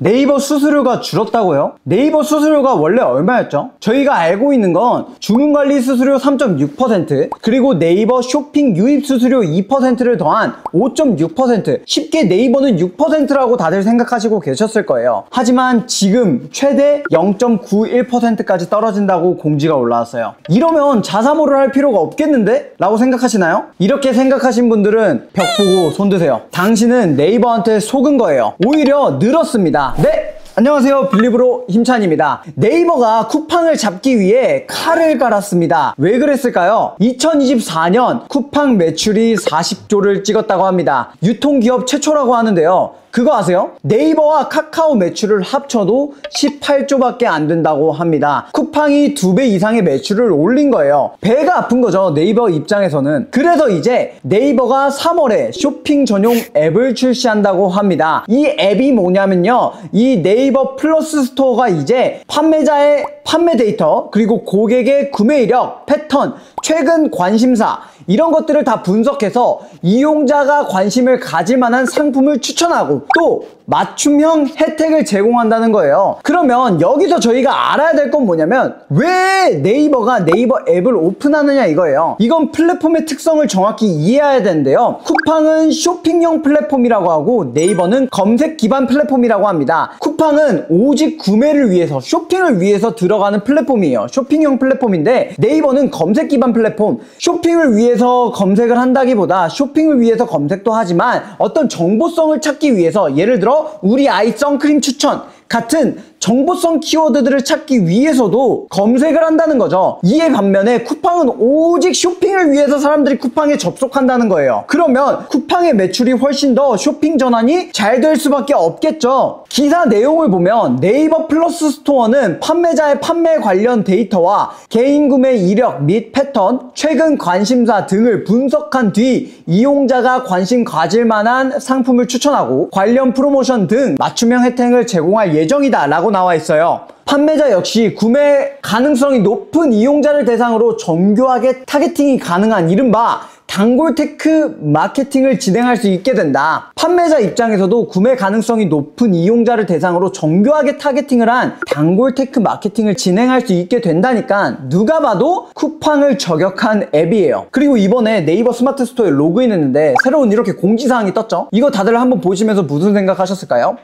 네이버 수수료가 줄었다고요? 네이버 수수료가 원래 얼마였죠? 저희가 알고 있는 건 주문관리 수수료 3.6%, 그리고 네이버 쇼핑 유입 수수료 2%를 더한 5.6%, 쉽게 네이버는 6%라고 다들 생각하시고 계셨을 거예요. 하지만 지금 최대 0.91%까지 떨어진다고 공지가 올라왔어요. 이러면 자사모를 할 필요가 없겠는데? 라고 생각하시나요? 이렇게 생각하신 분들은 벽 보고 손 드세요. 당신은 네이버한테 속은 거예요. 오히려 늘었습니다. 네! 안녕하세요, 빌리브로 힘찬입니다. 네이버가 쿠팡을 잡기 위해 칼을 갈았습니다. 왜 그랬을까요? 2024년 쿠팡 매출이 40조를 찍었다고 합니다. 유통기업 최초라고 하는데요, 그거 아세요? 네이버와 카카오 매출을 합쳐도 18조밖에 안 된다고 합니다. 쿠팡이 2배 이상의 매출을 올린 거예요. 배가 아픈 거죠, 네이버 입장에서는. 그래서 이제 네이버가 3월에 쇼핑 전용 앱을 출시한다고 합니다. 이 앱이 뭐냐면요, 이 네이버 플러스 스토어가 이제 판매자의 판매 데이터, 그리고 고객의 구매 이력, 패턴, 최근 관심사, 이런 것들을 다 분석해서 이용자가 관심을 가질 만한 상품을 추천하고 또 맞춤형 혜택을 제공한다는 거예요. 그러면 여기서 저희가 알아야 될 건 뭐냐면, 왜 네이버가 네이버 앱을 오픈하느냐 이거예요. 이건 플랫폼의 특성을 정확히 이해해야 되는데요, 쿠팡은 쇼핑형 플랫폼이라고 하고 네이버는 검색 기반 플랫폼이라고 합니다. 쿠팡은 오직 구매를 위해서, 쇼핑을 위해서 들어가는 플랫폼이에요. 쇼핑형 플랫폼인데 네이버는 검색 기반 플랫폼, 쇼핑을 위해서 검색을 한다기보다 쇼핑을 위해서 검색도 하지만 어떤 정보성을 찾기 위해서, 예를 들어 우리 아이 선크림 추천 같은 정보성 키워드들을 찾기 위해서도 검색을 한다는 거죠. 이에 반면에 쿠팡은 오직 쇼핑을 위해서 사람들이 쿠팡에 접속한다는 거예요. 그러면 쿠팡의 매출이 훨씬 더 쇼핑 전환이 잘 될 수밖에 없겠죠. 기사 내용을 보면 네이버 플러스 스토어는 판매자의 판매 관련 데이터와 개인 구매 이력 및 패턴, 최근 관심사 등을 분석한 뒤 이용자가 관심 가질 만한 상품을 추천하고 관련 프로모션 등 맞춤형 혜택을 제공할 예정이다 라고 나와 있어요. 판매자 역시 구매 가능성이 높은 이용자를 대상으로 정교하게 타겟팅이 가능한 이른바 단골 테크 마케팅을 진행할 수 있게 된다. 판매자 입장에서도 구매 가능성이 높은 이용자를 대상으로 정교하게 타겟팅을 한 단골 테크 마케팅을 진행할 수 있게 된다니까 누가 봐도 쿠팡을 저격한 앱이에요. 그리고 이번에 네이버 스마트 스토어에 로그인했는데 새로운 이렇게 공지사항이 떴죠. 이거 다들 한번 보시면서 무슨 생각하셨을까요?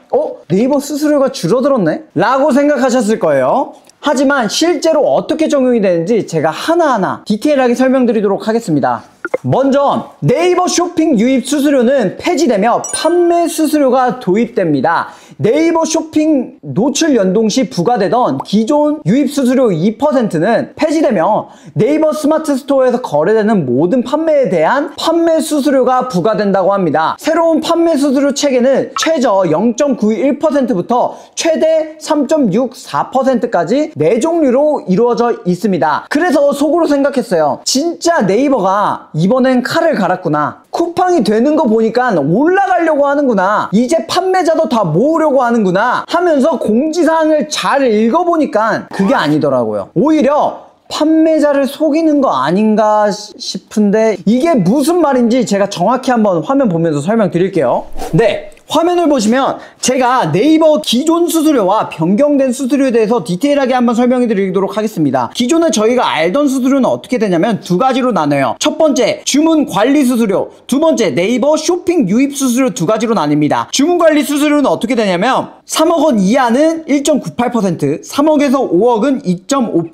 네이버 수수료가 줄어들었네? 라고 생각하셨을 거예요. 하지만 실제로 어떻게 적용이 되는지 제가 하나하나 디테일하게 설명드리도록 하겠습니다. 먼저 네이버 쇼핑 유입 수수료는 폐지되며 판매 수수료가 도입됩니다. 네이버 쇼핑 노출 연동 시 부과되던 기존 유입 수수료 2%는 폐지되며 네이버 스마트 스토어에서 거래되는 모든 판매에 대한 판매 수수료가 부과된다고 합니다. 새로운 판매 수수료 체계는 최저 0.91%부터 최대 3.64%까지 4종류로 이루어져 있습니다. 그래서 속으로 생각했어요. 진짜 네이버가 이번엔 칼을 갈았구나. 쿠팡이 되는 거 보니까 올라가려고 하는구나. 이제 판매자도 다 모으려고 하는구나 하면서 공지사항을 잘 읽어보니까 그게 아니더라고요. 오히려 판매자를 속이는 거 아닌가 싶은데 이게 무슨 말인지 제가 정확히 한번 화면 보면서 설명드릴게요. 네, 화면을 보시면 제가 네이버 기존 수수료와 변경된 수수료에 대해서 디테일하게 한번 설명해 드리도록 하겠습니다. 기존에 저희가 알던 수수료는 어떻게 되냐면 두 가지로 나눠요. 첫 번째, 주문 관리 수수료, 두 번째, 네이버 쇼핑 유입 수수료 두 가지로 나뉩니다. 주문 관리 수수료는 어떻게 되냐면 3억 원 이하는 1.98%, 3억에서 5억은 2.58%,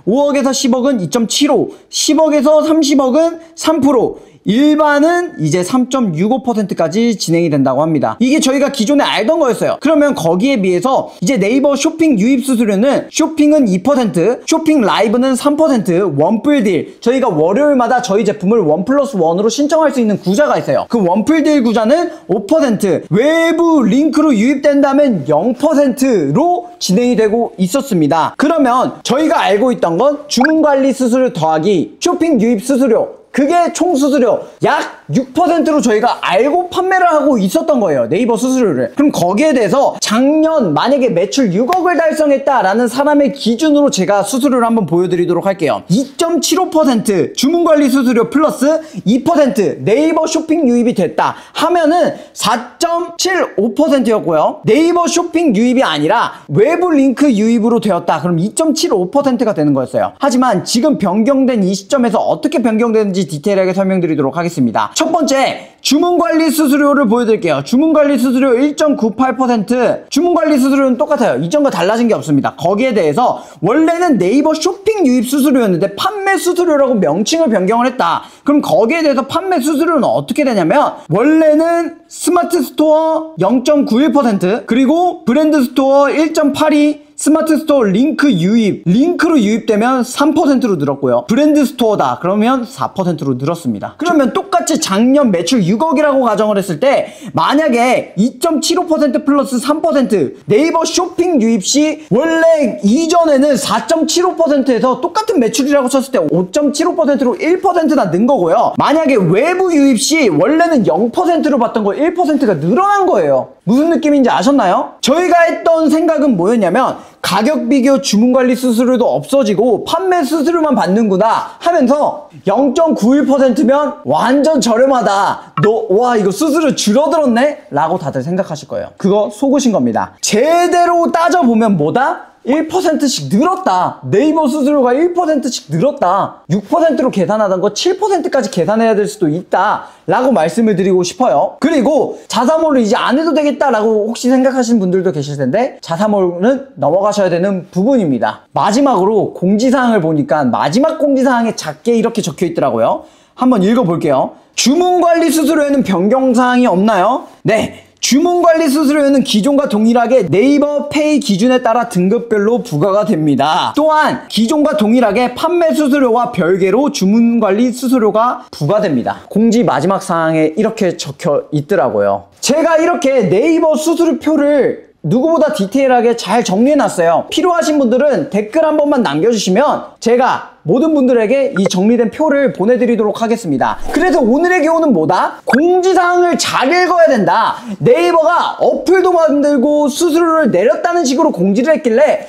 5억에서 10억은 2.75%, 10억에서 30억은 3%, 일반은 이제 3.65%까지 진행이 된다고 합니다. 이게 저희가 기존에 알던 거였어요. 그러면 거기에 비해서 이제 네이버 쇼핑 유입 수수료는 쇼핑은 2%, 쇼핑 라이브는 3%, 원뿔딜, 저희가 월요일마다 저희 제품을 1+1으로 신청할 수 있는 구자가 있어요. 그 원뿔딜 구자는 5%, 외부 링크로 유입된다면 0%로 진행이 되고 있었습니다. 그러면 저희가 알고 있던 건 주문관리 수수료 더하기 쇼핑 유입 수수료, 그게 총 수수료 약 6%로 저희가 알고 판매를 하고 있었던 거예요. 네이버 수수료를. 그럼 거기에 대해서 작년 만약에 매출 6억을 달성했다라는 사람의 기준으로 제가 수수료를 한번 보여드리도록 할게요. 2.75% 주문관리 수수료 플러스 2% 네이버 쇼핑 유입이 됐다 하면은 4.75%였고요. 네이버 쇼핑 유입이 아니라 외부 링크 유입으로 되었다. 그럼 2.75%가 되는 거였어요. 하지만 지금 변경된 이 시점에서 어떻게 변경되는지 디테일하게 설명드리도록 하겠습니다. 첫 번째, 주문관리 수수료를 보여드릴게요. 주문관리 수수료 1.98%. 주문관리 수수료는 똑같아요. 이전과 달라진 게 없습니다. 거기에 대해서 원래는 네이버 쇼핑 유입 수수료였는데 판매 수수료라고 명칭을 변경을 했다. 그럼 거기에 대해서 판매 수수료는 어떻게 되냐면 원래는 스마트 스토어 0.91% 그리고 브랜드 스토어 1.82%, 스마트 스토어 링크 유입, 링크로 유입되면 3%로 늘었고요. 브랜드 스토어다 그러면 4%로 늘었습니다. 그러면 똑같이 작년 매출 6억이라고 가정을 했을 때 만약에 2.75% 플러스 3% 네이버 쇼핑 유입 시 원래 이전에는 4.75%에서 똑같은 매출이라고 쳤을 때 5.75%로 1%나 는 거고요. 만약에 외부 유입 시 원래는 0%로 봤던 거 1%가 늘어난 거예요. 무슨 느낌인지 아셨나요? 저희가 했던 생각은 뭐였냐면 가격 비교 주문관리 수수료도 없어지고 판매 수수료만 받는구나 하면서 0.91%면 완전 저렴하다. 와 이거 수수료 줄어들었네? 라고 다들 생각하실 거예요. 그거 속으신 겁니다. 제대로 따져보면 뭐다? 1%씩 늘었다. 네이버 수수료가 1%씩 늘었다. 6%로 계산하던 거 7%까지 계산해야 될 수도 있다 라고 말씀을 드리고 싶어요. 그리고 자사몰을 이제 안 해도 되겠다 라고 혹시 생각하시는 분들도 계실 텐데 자사몰은 넘어가셔야 되는 부분입니다. 마지막으로 공지사항을 보니까 마지막 공지사항에 작게 이렇게 적혀 있더라고요. 한번 읽어볼게요. 주문관리 수수료에는 변경사항이 없나요? 네, 주문관리 수수료는 기존과 동일하게 네이버 페이 기준에 따라 등급별로 부과가 됩니다. 또한 기존과 동일하게 판매 수수료와 별개로 주문관리 수수료가 부과됩니다. 공지 마지막 사항에 이렇게 적혀 있더라고요. 제가 이렇게 네이버 수수료표를 누구보다 디테일하게 잘 정리해놨어요. 필요하신 분들은 댓글 한 번만 남겨주시면 제가 모든 분들에게 이 정리된 표를 보내드리도록 하겠습니다. 그래서 오늘의 교훈은 뭐다? 공지사항을 잘 읽어야 된다. 네이버가 어플도 만들고 수수료를 내렸다는 식으로 공지를 했길래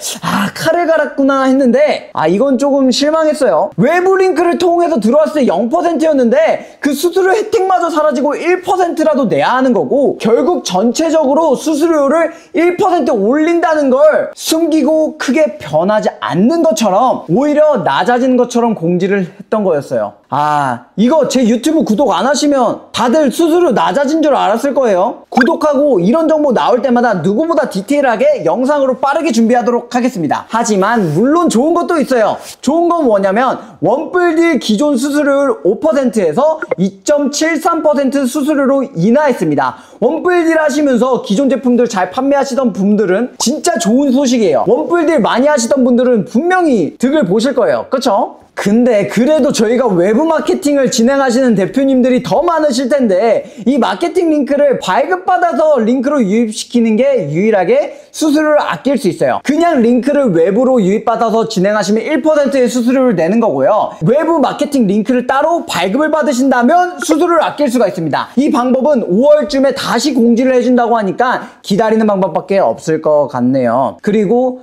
칼을 갈았구나 했는데 이건 조금 실망했어요. 외부 링크를 통해서 들어왔을 때 0%였는데 그 수수료 혜택마저 사라지고 1%라도 내야 하는 거고 결국 전체적으로 수수료를 1% 올린다는 걸 숨기고 크게 변하지 않는 것처럼 오히려 낮아진 것처럼 공지를 했던 거였어요. 이거 제 유튜브 구독 안 하시면 다들 수수료 낮아진 줄 알았을 거예요. 구독하고 이런 정보 나올 때마다 누구보다 디테일하게 영상으로 빠르게 준비하도록 하겠습니다. 하지만 물론 좋은 것도 있어요. 좋은 건 뭐냐면 원뿔딜 기존 수수료를 5%에서 2.73% 수수료로 인하했습니다. 원뿔딜 하시면서 기존 제품들 잘 판매하시던 분들은 진짜 좋은 소식이에요. 원뿔딜 많이 하시던 분들은 분명히 득을 보실 거예요. 그쵸? 근데 그래도 저희가 외부 마케팅을 진행하시는 대표님들이 더 많으실 텐데 이 마케팅 링크를 발급받아서 링크로 유입시키는 게 유일하게 수수료를 아낄 수 있어요. 그냥 링크를 외부로 유입받아서 진행하시면 1%의 수수료를 내는 거고요. 외부 마케팅 링크를 따로 발급을 받으신다면 수수료를 아낄 수가 있습니다. 이 방법은 5월쯤에 다시 공지를 해준다고 하니까 기다리는 방법밖에 없을 것 같네요. 그리고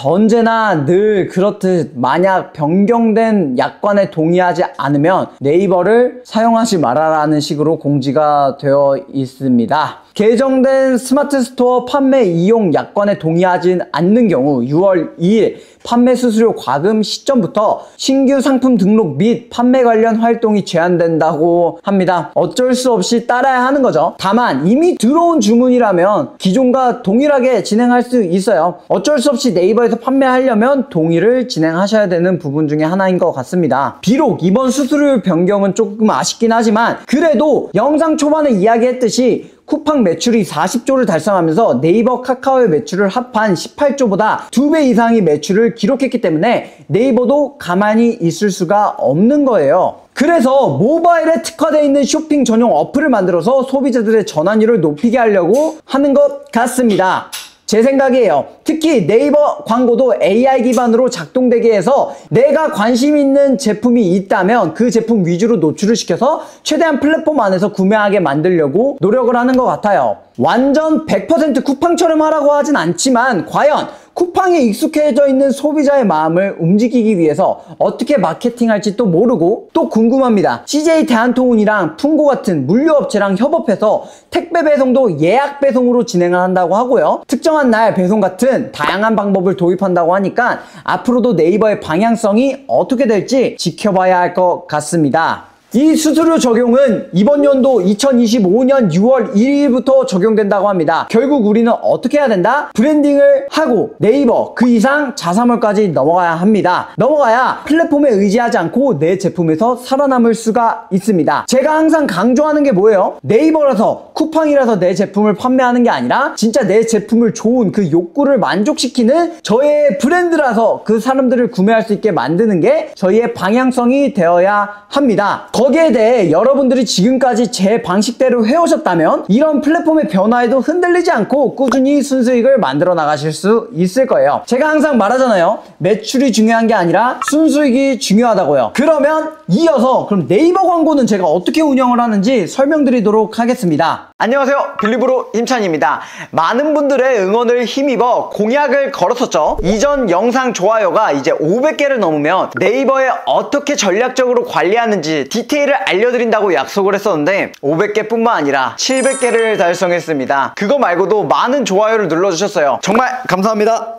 언제나 늘 그렇듯 만약 변경된 약관에 동의하지 않으면 네이버를 사용하지 말아라는 식으로 공지가 되어 있습니다. 개정된 스마트 스토어 판매 이용 약관에 동의하지 않는 경우 6월 2일 판매 수수료 과금 시점부터 신규 상품 등록 및 판매 관련 활동이 제한된다고 합니다. 어쩔 수 없이 따라야 하는 거죠. 다만 이미 들어온 주문이라면 기존과 동일하게 진행할 수 있어요. 어쩔 수 없이 네이버에서 판매하려면 동의를 진행하셔야 되는 부분 중에 하나인 것 같습니다. 비록 이번 수수료 변경은 조금 아쉽긴 하지만 그래도 영상 초반에 이야기했듯이 쿠팡 매출이 40조를 달성하면서 네이버 카카오의 매출을 합한 18조보다 2배 이상의 매출을 기록했기 때문에 네이버도 가만히 있을 수가 없는 거예요. 그래서 모바일에 특화되어 있는 쇼핑 전용 어플을 만들어서 소비자들의 전환율을 높이게 하려고 하는 것 같습니다. 제 생각이에요. 특히 네이버 광고도 AI 기반으로 작동되게 해서 내가 관심 있는 제품이 있다면 그 제품 위주로 노출을 시켜서 최대한 플랫폼 안에서 구매하게 만들려고 노력을 하는 것 같아요. 완전 100% 쿠팡처럼 하라고 하진 않지만 과연 쿠팡에 익숙해져 있는 소비자의 마음을 움직이기 위해서 어떻게 마케팅할지 또 모르고 또 궁금합니다. CJ 대한통운이랑 풍고 같은 물류업체랑 협업해서 택배 배송도 예약 배송으로 진행을 한다고 하고요. 특정한 날 배송 같은 다양한 방법을 도입한다고 하니까 앞으로도 네이버의 방향성이 어떻게 될지 지켜봐야 할 것 같습니다. 이 수수료 적용은 이번 연도 2025년 6월 1일부터 적용된다고 합니다. 결국 우리는 어떻게 해야 된다? 브랜딩을 하고 네이버 그 이상 자사몰까지 넘어가야 합니다. 넘어가야 플랫폼에 의지하지 않고 내 제품에서 살아남을 수가 있습니다. 제가 항상 강조하는 게 뭐예요? 네이버라서 쿠팡이라서 내 제품을 판매하는 게 아니라 진짜 내 제품을 좋은 그 욕구를 만족시키는 저의 브랜드라서 그 사람들을 구매할 수 있게 만드는 게 저희의 방향성이 되어야 합니다. 거기에 대해 여러분들이 지금까지 제 방식대로 해오셨다면 이런 플랫폼의 변화에도 흔들리지 않고 꾸준히 순수익을 만들어 나가실 수 있을 거예요. 제가 항상 말하잖아요. 매출이 중요한 게 아니라 순수익이 중요하다고요. 그러면 이어서 그럼 네이버 광고는 제가 어떻게 운영을 하는지 설명드리도록 하겠습니다. 안녕하세요. 빌리브로 힘찬입니다. 많은 분들의 응원을 힘입어 공약을 걸었었죠. 이전 영상 좋아요가 이제 500개를 넘으면 네이버에 어떻게 전략적으로 관리하는지 디테일을 알려드린다고 약속을 했었는데 500개 뿐만 아니라 700개를 달성했습니다. 그거 말고도 많은 좋아요를 눌러주셨어요. 정말 감사합니다.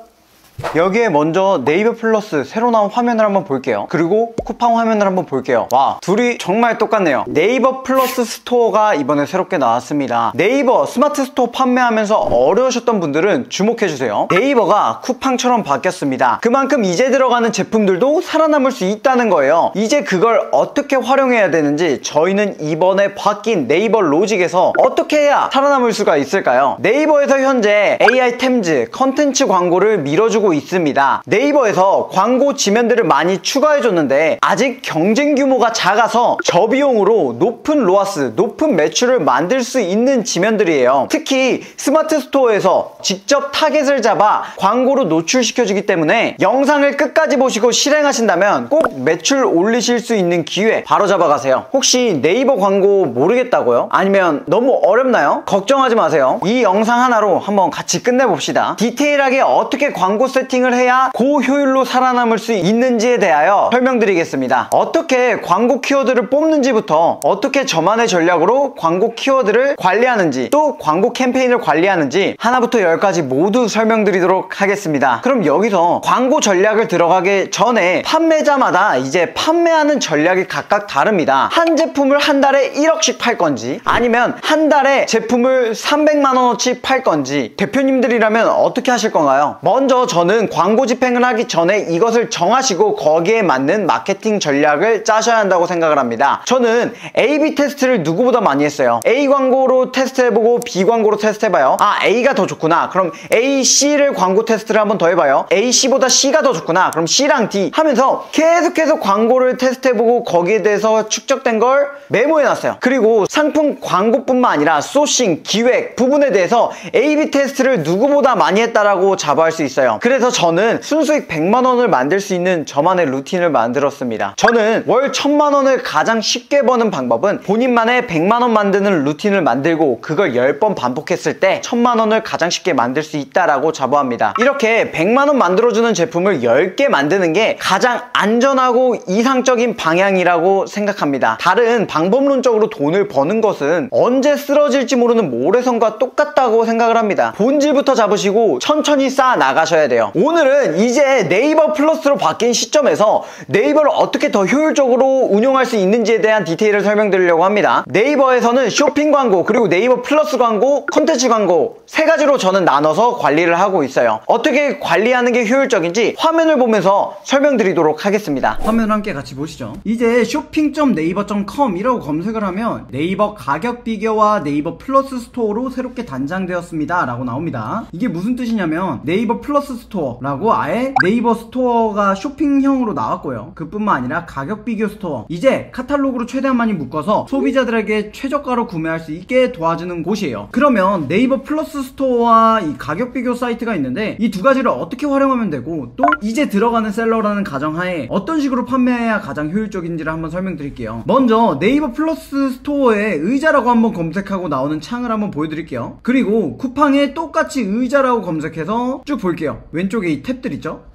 여기에 먼저 네이버 플러스 새로 나온 화면을 한번 볼게요. 그리고 쿠팡 화면을 한번 볼게요. 와, 둘이 정말 똑같네요. 네이버 플러스 스토어가 이번에 새롭게 나왔습니다. 네이버 스마트 스토어 판매하면서 어려우셨던 분들은 주목해주세요. 네이버가 쿠팡처럼 바뀌었습니다. 그만큼 이제 들어가는 제품들도 살아남을 수 있다는 거예요. 이제 그걸 어떻게 활용해야 되는지 저희는 이번에 바뀐 네이버 로직에서 어떻게 해야 살아남을 수가 있을까요? 네이버에서 현재 AI 템즈, 컨텐츠 광고를 밀어주고 있습니다. 네이버에서 광고 지면들을 많이 추가해줬는데 아직 경쟁 규모가 작아서 저비용으로 높은 로아스, 높은 매출을 만들 수 있는 지면들이에요. 특히 스마트 스토어에서 직접 타겟을 잡아 광고로 노출시켜주기 때문에 영상을 끝까지 보시고 실행하신다면 꼭 매출 올리실 수 있는 기회 바로 잡아가세요. 혹시 네이버 광고 모르겠다고요? 아니면 너무 어렵나요? 걱정하지 마세요. 이 영상 하나로 한번 같이 끝내봅시다. 디테일하게 어떻게 광고 세팅을 해야 고효율로 살아남을 수 있는지에 대하여 설명드리겠습니다. 어떻게 광고 키워드를 뽑는지부터 어떻게 저만의 전략으로 광고 키워드를 관리하는지 또 광고 캠페인을 관리하는지 하나부터 10까지 모두 설명드리도록 하겠습니다. 그럼 여기서 광고 전략을 들어가기 전에 판매자마다 이제 판매하는 전략이 각각 다릅니다. 한 제품을 한 달에 1억씩 팔 건지 아니면 한 달에 제품을 300만원어치 팔 건지 대표님들이라면 어떻게 하실 건가요? 먼저 저는 광고 집행을 하기 전에 이것을 정하시고 거기에 맞는 마케팅 전략을 짜셔야 한다고 생각을 합니다. 저는 A/B 테스트를 누구보다 많이 했어요. A 광고로 테스트해보고 B 광고로 테스트해봐요. 아, A가 더 좋구나. 그럼 A, C를 광고 테스트를 한번 더 해봐요. A, C보다 C가 더 좋구나. 그럼 C랑 D 하면서 계속해서 광고를 테스트해보고 거기에 대해서 축적된 걸 메모해놨어요. 그리고 상품 광고뿐만 아니라 소싱, 기획 부분에 대해서 A/B 테스트를 누구보다 많이 했다라고 자부할 수 있어요. 그래서 저는 순수익 100만원을 만들 수 있는 저만의 루틴을 만들었습니다. 저는 월 1000만원을 가장 쉽게 버는 방법은 본인만의 100만원 만드는 루틴을 만들고 그걸 10번 반복했을 때 1000만원을 가장 쉽게 만들 수 있다라고 자부합니다. 이렇게 100만원 만들어주는 제품을 10개 만드는 게 가장 안전하고 이상적인 방향이라고 생각합니다. 다른 방법론적으로 돈을 버는 것은 언제 쓰러질지 모르는 모래성과 똑같다고 생각을 합니다. 본질부터 잡으시고 천천히 쌓아 나가셔야 돼요. 오늘은 이제 네이버 플러스로 바뀐 시점에서 네이버를 어떻게 더 효율적으로 운용할 수 있는지에 대한 디테일을 설명드리려고 합니다. 네이버에서는 쇼핑 광고, 그리고 네이버 플러스 광고, 콘텐츠 광고 세 가지로 저는 나눠서 관리를 하고 있어요. 어떻게 관리하는 게 효율적인지 화면을 보면서 설명드리도록 하겠습니다. 화면 함께 같이 보시죠. 이제 shopping.naver.com이라고 검색을 하면 네이버 가격 비교와 네이버 플러스 스토어로 새롭게 단장되었습니다 라고 나옵니다. 이게 무슨 뜻이냐면 네이버 플러스 스토어 스토어라고 아예 네이버 스토어가 쇼핑형으로 나왔고요. 그뿐만 아니라 가격 비교 스토어, 이제 카탈로그로 최대한 많이 묶어서 소비자들에게 최저가로 구매할 수 있게 도와주는 곳이에요. 그러면 네이버 플러스 스토어와 이 가격 비교 사이트가 있는데 이 두 가지를 어떻게 활용하면 되고, 또 이제 들어가는 셀러라는 가정하에 어떤 식으로 판매해야 가장 효율적인지를 한번 설명드릴게요. 먼저 네이버 플러스 스토어에 의자라고 한번 검색하고 나오는 창을 한번 보여드릴게요. 그리고 쿠팡에 똑같이 의자라고 검색해서 쭉 볼게요. 왼쪽에 이 탭들 있죠?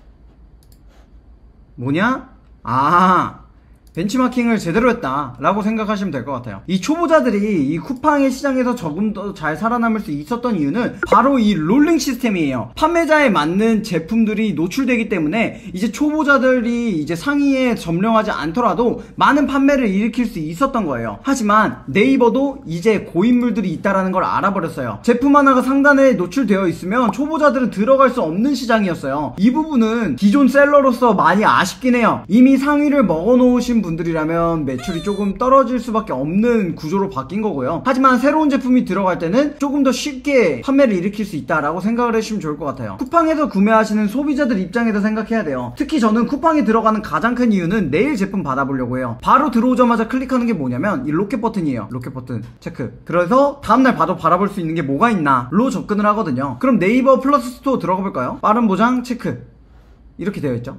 뭐냐? 벤치마킹을 제대로 했다 라고 생각하시면 될 것 같아요. 이 초보자들이 이 쿠팡의 시장에서 조금 더 잘 살아남을 수 있었던 이유는 바로 이 롤링 시스템이에요. 판매자에 맞는 제품들이 노출되기 때문에 이제 초보자들이 이제 상위에 점령하지 않더라도 많은 판매를 일으킬 수 있었던 거예요. 하지만 네이버도 이제 고인물들이 있다라는 걸 알아버렸어요. 제품 하나가 상단에 노출되어 있으면 초보자들은 들어갈 수 없는 시장이었어요. 이 부분은 기존 셀러로서 많이 아쉽긴 해요. 이미 상위를 먹어놓으신 분들이라면 매출이 조금 떨어질 수밖에 없는 구조로 바뀐 거고요. 하지만 새로운 제품이 들어갈 때는 조금 더 쉽게 판매를 일으킬 수 있다라고 생각을 해주시면 좋을 것 같아요. 쿠팡에서 구매하시는 소비자들 입장에서 생각해야 돼요. 특히 저는 쿠팡에 들어가는 가장 큰 이유는 내일 제품 받아보려고 해요. 바로 들어오자마자 클릭하는 게 뭐냐면 이 로켓 버튼이에요. 로켓 버튼 체크. 그래서 다음날 바로 바라볼 수 있는 게 뭐가 있나 로 접근을 하거든요. 그럼 네이버 플러스 스토어 들어가 볼까요? 빠른 보장 체크. 이렇게 되어 있죠.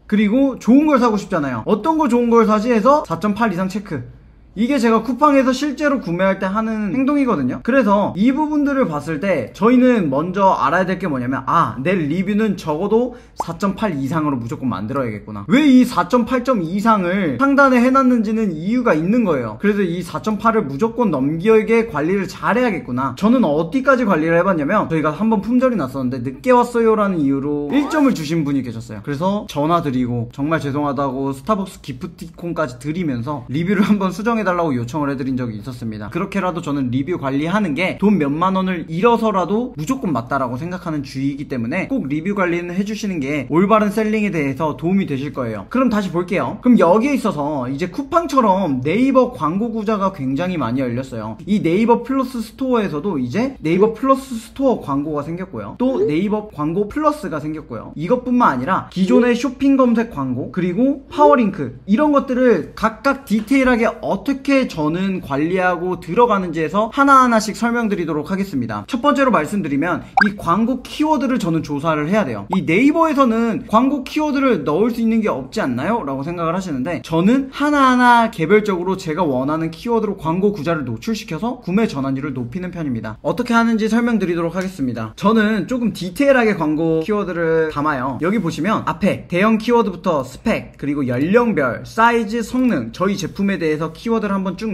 그리고 좋은 걸 사고 싶잖아요. 어떤 거 좋은 걸 사지 해서 4.8 이상 체크. 이게 제가 쿠팡에서 실제로 구매할 때 하는 행동이거든요. 그래서 이 부분들을 봤을 때 저희는 먼저 알아야 될 게 뭐냐면, 내 리뷰는 적어도 4.8 이상으로 무조건 만들어야겠구나. 왜 이 4.8점 이상을 상단에 해놨는지는 이유가 있는 거예요. 그래서 이 4.8을 무조건 넘기게 관리를 잘해야겠구나. 저는 어디까지 관리를 해봤냐면, 저희가 한번 품절이 났었는데 늦게 왔어요 라는 이유로 1점을 주신 분이 계셨어요. 그래서 전화 드리고 정말 죄송하다고 스타벅스 기프티콘까지 드리면서 리뷰를 한번 수정해 달라고 요청을 해드린 적이 있었습니다. 그렇게라도 저는 리뷰 관리하는 게 돈 몇만 원을 잃어서라도 무조건 맞다라고 생각하는 주의이기 때문에 꼭 리뷰 관리는 해주시는 게 올바른 셀링에 대해서 도움이 되실 거예요. 그럼 다시 볼게요. 그럼 여기에 있어서 이제 쿠팡처럼 네이버 광고 구자가 굉장히 많이 열렸어요. 이 네이버 플러스 스토어에서도 이제 네이버 플러스 스토어 광고가 생겼고요. 또 네이버 광고 플러스가 생겼고요. 이것뿐만 아니라 기존의 쇼핑 검색 광고, 그리고 파워링크, 이런 것들을 각각 디테일하게 어떻게 저는 관리하고 들어가는지에서 하나하나씩 설명드리도록 하겠습니다. 첫 번째로 말씀드리면, 이 광고 키워드를 저는 조사를 해야 돼요. 이 네이버에서는 광고 키워드를 넣을 수 있는 게 없지 않나요? 라고 생각을 하시는데, 저는 하나하나 개별적으로 제가 원하는 키워드로 광고 구자를 노출시켜서 구매 전환율을 높이는 편입니다. 어떻게 하는지 설명드리도록 하겠습니다. 저는 조금 디테일하게 광고 키워드를 담아요. 여기 보시면 앞에 대형 키워드부터 스펙, 그리고 연령별, 사이즈, 성능, 저희 제품에 대해서 키워드를 한번 쭉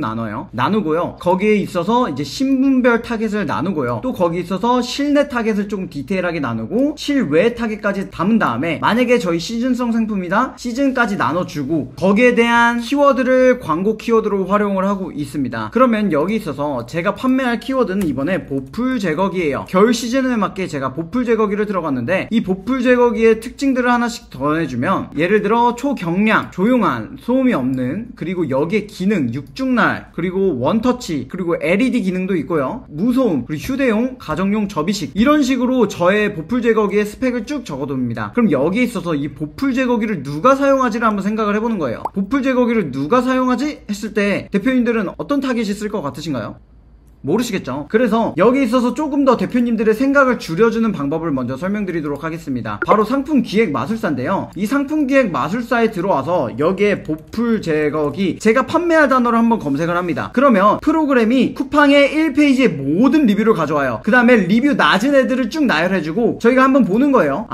나누고요. 거기에 있어서 이제 신분별 타겟을 나누고요. 또 거기 있어서 실내 타겟을 조금 디테일하게 나누고 실외 타겟까지 담은 다음에, 만약에 저희 시즌성 상품이다, 시즌까지 나눠주고 거기에 대한 키워드를 광고 키워드로 활용을 하고 있습니다. 그러면 여기 있어서 제가 판매할 키워드는 이번에 보풀 제거기예요. 겨울 시즌에 맞게 제가 보풀 제거기를 들어갔는데, 이 보풀 제거기의 특징들을 하나씩 더해주면, 예를 들어 초경량, 조용한, 소음이 없는, 그리고 여기에 기능, 육중날, 그리고 원터치, 그리고 LED 기능도 있고요. 무소음, 그리고 휴대용, 가정용 접이식, 이런 식으로 저의 보풀 제거기의 스펙을 쭉 적어둡니다. 그럼 여기에 있어서 이 보풀 제거기를 누가 사용하지를 한번 생각을 해보는 거예요. 보풀 제거기를 누가 사용하지? 했을 때 대표님들은 어떤 타겟이 있을 것 같으신가요? 모르시겠죠? 그래서 여기 있어서 조금 더 대표님들의 생각을 줄여주는 방법을 먼저 설명드리도록 하겠습니다. 바로 상품 기획 마술사인데요. 이 상품 기획 마술사에 들어와서 여기에 보풀 제거기, 제가 판매할 단어를 한번 검색을 합니다. 그러면 프로그램이 쿠팡의 1페이지에 모든 리뷰를 가져와요. 그 다음에 리뷰 낮은 애들을 쭉 나열해주고 저희가 한번 보는 거예요.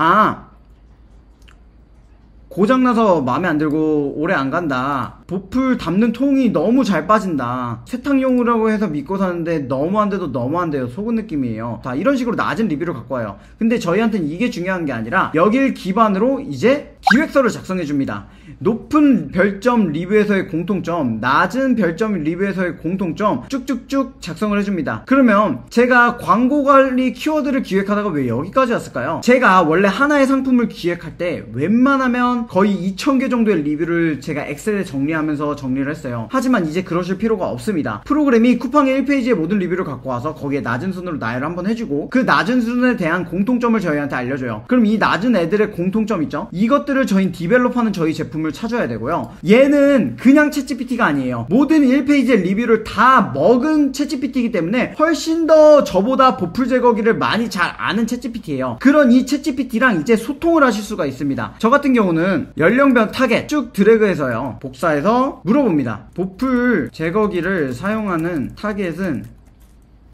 고장나서 마음에 안 들고 오래 안 간다. 보풀 담는 통이 너무 잘 빠진다. 세탁용이라고 해서 믿고 사는데 너무 안 돼도 너무 안 돼요. 속은 느낌이에요. 다 이런 식으로 낮은 리뷰를 갖고 와요. 근데 저희한테는 이게 중요한 게 아니라 여길 기반으로 이제 기획서를 작성해 줍니다. 높은 별점 리뷰에서의 공통점, 낮은 별점 리뷰에서의 공통점 쭉쭉쭉 작성을 해줍니다. 그러면 제가 광고 관리 키워드를 기획하다가 왜 여기까지 왔을까요? 제가 원래 하나의 상품을 기획할 때 웬만하면 거의 2000개 정도의 리뷰를 제가 엑셀에 정리하고 정리하면서 정리를 했어요. 하지만 이제 그러실 필요가 없습니다. 프로그램이 쿠팡의 1페이지에 모든 리뷰를 갖고 와서 거기에 낮은 순으로 나열을 한번 해주고 그 낮은 순에 대한 공통점을 저희한테 알려줘요. 그럼 이 낮은 애들의 공통점 있죠? 이것들을 저희 디벨롭하는 저희 제품을 찾아야 되고요. 얘는 그냥 챗GPT가 아니에요. 모든 1페이지의 리뷰를 다 먹은 챗GPT이기 때문에 훨씬 더 저보다 보풀 제거기를 많이 잘 아는 챗GPT예요. 그런 이 챗GPT랑 이제 소통을 하실 수가 있습니다. 저 같은 경우는 연령별 타겟 쭉 드래그해서요, 복사해서 물어봅니다. 보풀 제거기를 사용하는 타겟은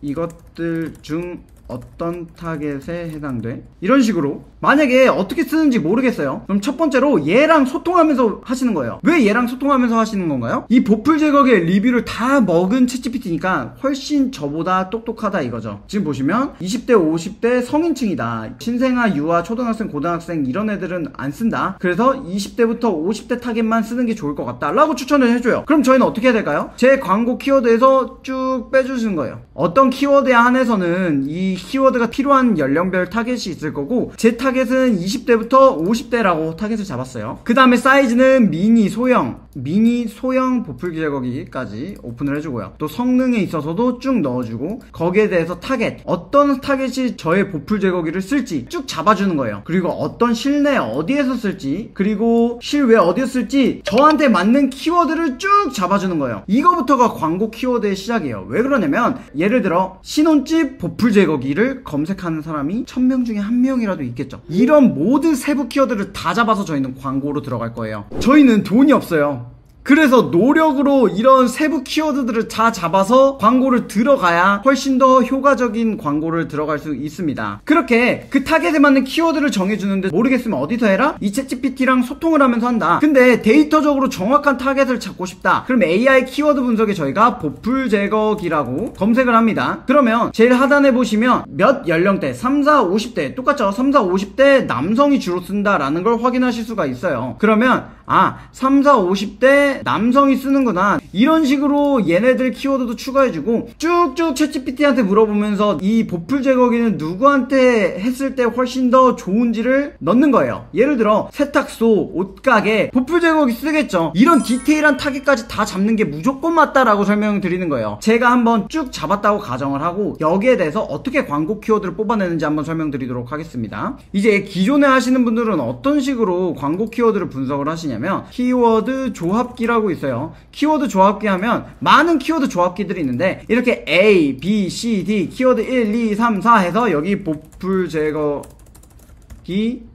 이것들 중 어떤 타겟에 해당돼? 이런 식으로 만약에 어떻게 쓰는지 모르겠어요. 그럼 첫 번째로 얘랑 소통하면서 하시는 거예요. 왜 얘랑 소통하면서 하시는 건가요? 이 보풀 제거기의 리뷰를 다 먹은 챗GPT니까 훨씬 저보다 똑똑하다 이거죠. 지금 보시면 20대 50대 성인층이다, 신생아 유아 초등학생 고등학생 이런 애들은 안 쓴다, 그래서 20대부터 50대 타겟만 쓰는 게 좋을 것 같다 라고 추천을 해줘요. 그럼 저희는 어떻게 해야 될까요? 제 광고 키워드에서 쭉 빼주시는 거예요. 어떤 키워드에 한해서는 이 키워드가 필요한 연령별 타겟이 있을 거고, 제 타겟은 20대부터 50대라고 타겟을 잡았어요. 그 다음에 사이즈는 미니 소형 보풀 제거기까지 오픈을 해주고요. 또 성능에 있어서도 쭉 넣어주고, 거기에 대해서 타겟, 어떤 타겟이 저의 보풀 제거기를 쓸지 쭉 잡아주는 거예요. 그리고 어떤 실내 어디에서 쓸지, 그리고 실외 어디에서 쓸지 저한테 맞는 키워드를 쭉 잡아주는 거예요. 이거부터가 광고 키워드의 시작이에요. 왜 그러냐면, 예를 들어 신혼집 보풀 제거기를 검색하는 사람이 1000명 중에 1명이라도 있겠죠. 이런 모든 세부 키워드를 다 잡아서 저희는 광고로 들어갈 거예요. 저희는 돈이 없어요. 그래서 노력으로 이런 세부 키워드들을 다 잡아서 광고를 들어가야 훨씬 더 효과적인 광고를 들어갈 수 있습니다. 그렇게 그 타겟에 맞는 키워드를 정해주는데 모르겠으면 어디서 해라? 이 챗GPT랑 소통을 하면서 한다. 근데 데이터적으로 정확한 타겟을 찾고 싶다. 그럼 AI 키워드 분석에 저희가 보풀 제거기라고 검색을 합니다. 그러면 제일 하단에 보시면 몇 연령대, 3, 4, 50대 똑같죠? 3, 4, 50대 남성이 주로 쓴다라는 걸 확인하실 수가 있어요. 그러면 3, 4, 50대 남성이 쓰는구나, 이런 식으로 얘네들 키워드도 추가해주고 쭉쭉 챗GPT한테 물어보면서 이 보풀 제거기는 누구한테 했을 때 훨씬 더 좋은지를 넣는 거예요. 예를 들어 세탁소, 옷가게, 보풀 제거기 쓰겠죠. 이런 디테일한 타겟까지 다 잡는 게 무조건 맞다라고 설명드리는 거예요. 제가 한번 쭉 잡았다고 가정을 하고 여기에 대해서 어떻게 광고 키워드를 뽑아내는지 한번 설명드리도록 하겠습니다. 이제 기존에 하시는 분들은 어떤 식으로 광고 키워드를 분석을 하시냐면, 키워드 조합기라고 있어요. 키워드 조합기 하면 많은 키워드 조합기들이 있는데, 이렇게 A, B, C, D 키워드 1, 2, 3, 4 해서 여기 보풀 제거기,